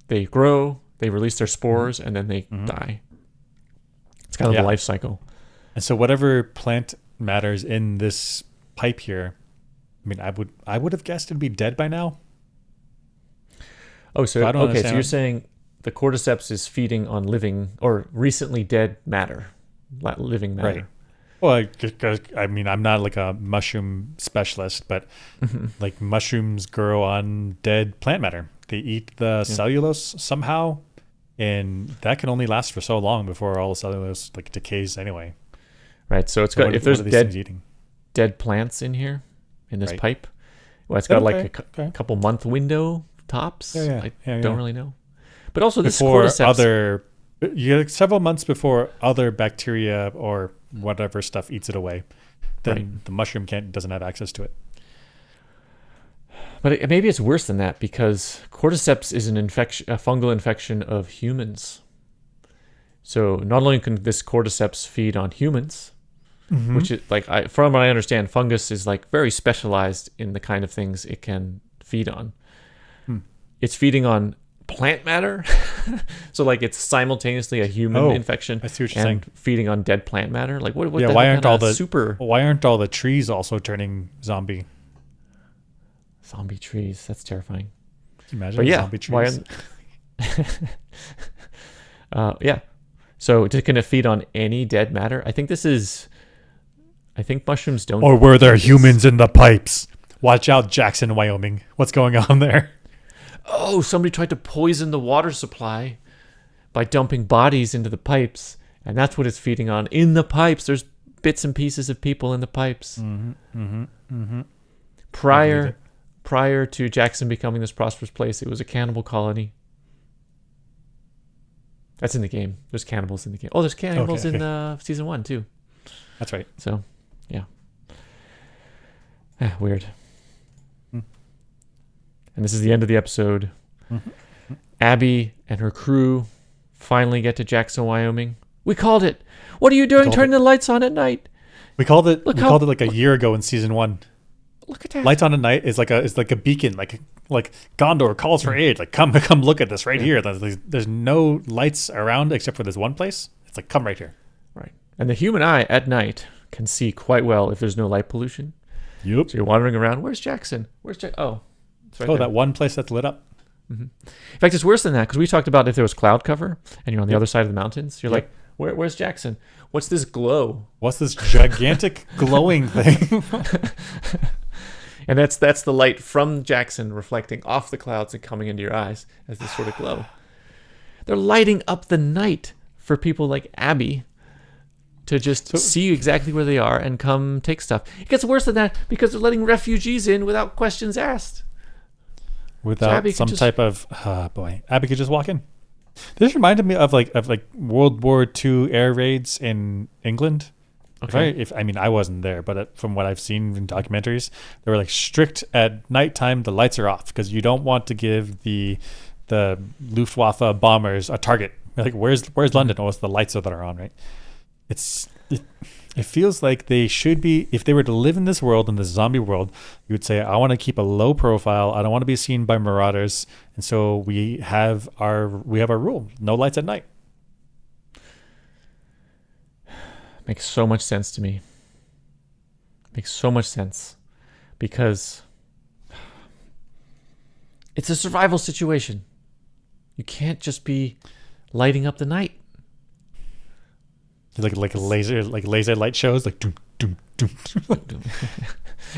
A: they grow, they release their spores, and then they die. It's kind of the life cycle.
B: And so whatever plant matter's in this pipe here, I mean, I would have guessed it'd be dead by now.
A: Oh, so
B: I don't
A: okay, so
B: understand.
A: you're saying the cordyceps is feeding on living or recently dead matter, living matter.
B: Right. Well, I mean, I'm not like a mushroom specialist, but like mushrooms grow on dead plant matter. They eat the cellulose somehow, and that can only last for so long before all the cellulose like decays anyway.
A: Right. So it's got if there's
B: eating?
A: dead plants in here in this
B: Right.
A: pipe, well, it's got
B: Okay,
A: like a couple month window tops.
B: Yeah.
A: I don't really know, but also this
B: Before
A: cordyceps.
B: you get several months before other bacteria or whatever stuff eats it away. Then the mushroom doesn't have access to it.
A: But maybe it's worse than that because cordyceps is a fungal infection of humans. So not only can this cordyceps feed on humans, which is like from what I understand, fungus is like very specialized in the kind of things it can feed on. It's feeding on plant matter, so like it's simultaneously a human infection
B: I see what you're
A: and
B: saying.
A: feeding on dead plant matter. Like what?
B: Yeah,
A: the
B: why
A: hell
B: aren't
A: kind
B: all
A: of
B: the why aren't all the trees also turning zombie?
A: zombie trees? That's terrifying.
B: Can you imagine
A: But yeah,
B: zombie trees?
A: Yeah. So it's going to feed on any dead matter. I think mushrooms don't.
B: Or were there
A: eat this.
B: humans in the pipes? Watch out, Jackson, Wyoming. What's going on there?
A: Oh, somebody tried to poison the water supply by dumping bodies into the pipes, and that's what it's feeding on. In the pipes, there's bits and pieces of people in the pipes. Prior to Jackson becoming this prosperous place, it was a cannibal colony. That's in the game. There's cannibals in the game. Oh, there's cannibals in season 1 too.
B: That's right.
A: So, yeah. Weird. And this is the end of the episode. Abby and her crew finally get to Jackson, Wyoming. We called it. What are you doing turning the lights on at night?
B: We called it like a year ago in season 1.
A: Look at that.
B: Lights on at night is like a beacon, like Gondor calls for aid. Like come look at this right here. There's no lights around except for this one place. It's like come right here.
A: Right. And the human eye at night can see quite well if there's no light pollution.
B: Yep.
A: So you're wandering around. Where's Jackson? Oh, it's right there.
B: That one place that's lit up.
A: In fact, it's worse than that because we talked about if there was cloud cover and you're on the other side of the mountains. You're like, where's Jackson? What's this glow?
B: What's this gigantic glowing thing?
A: And that's the light from Jackson reflecting off the clouds and coming into your eyes as this sort of glow. They're lighting up the night for people like Abby to just see exactly where they are and come take stuff. It gets worse than that because they're letting refugees in without questions asked.
B: Without some type of Abby could just walk in. This reminded me of like World War II air raids in England.
A: Okay.
B: I mean, I wasn't there, but from what I've seen in documentaries, they were like strict at nighttime. The lights are off because you don't want to give the Luftwaffe bombers a target. Like, where's London? Oh, it's the lights that are on, right? It feels like they should be. If they were to live in this world, in this zombie world, you would say, I want to keep a low profile. I don't want to be seen by marauders, and so we have our rule: no lights at night.
A: Makes so much sense to me. Makes so much sense because it's a survival situation. You can't just be lighting up the night.
B: Like laser light shows, like doom, doom, doom.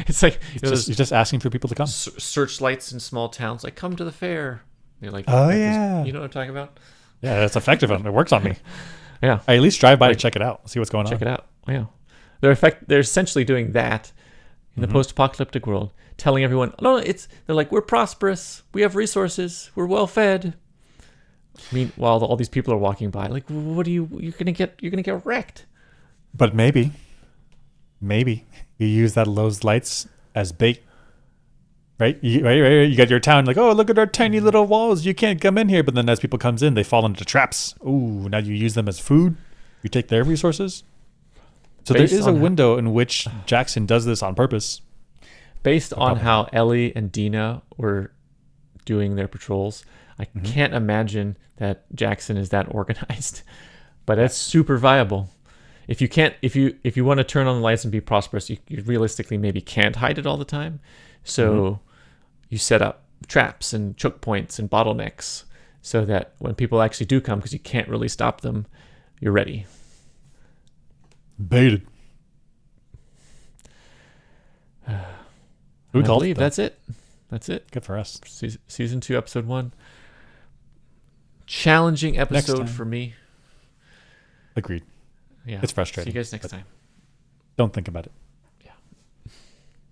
A: It's like
B: you're just asking for people to come.
A: Searchlights in small towns, like come to the fair. You're like,
B: oh yeah,
A: you know what I'm talking about?
B: Yeah, that's effective. It works on me.
A: Yeah,
B: I at least drive by to check it out, see what's going on.
A: Check it out. Yeah, they're essentially doing that in the post-apocalyptic world, telling everyone, no, they're like, we're prosperous, we have resources, we're well fed. Meanwhile, all these people are walking by, like, what are you're gonna get wrecked.
B: But maybe you use those lights as bait, right? Right. You got your town, like, oh, look at our tiny little walls, you can't come in here. But then as people comes in, they fall into traps. Ooh, now you use them as food. You take their resources. So there is a window in which Jackson does this on purpose.
A: Based on how Ellie and Dina were doing their patrols. I can't imagine that Jackson is that organized, but that's super viable. If you want to turn on the lights and be prosperous, you realistically maybe can't hide it all the time. So you set up traps and choke points and bottlenecks so that when people actually do come, because you can't really stop them, you're ready.
B: Baited. Who
A: I
B: called
A: believe
B: it,
A: that's it. That's it.
B: Good for us.
A: Season 2, episode 1. Challenging episode
B: time.
A: for me.
B: Agreed.
A: Yeah.
B: It's frustrating.
A: See you guys next time.
B: Don't think about it.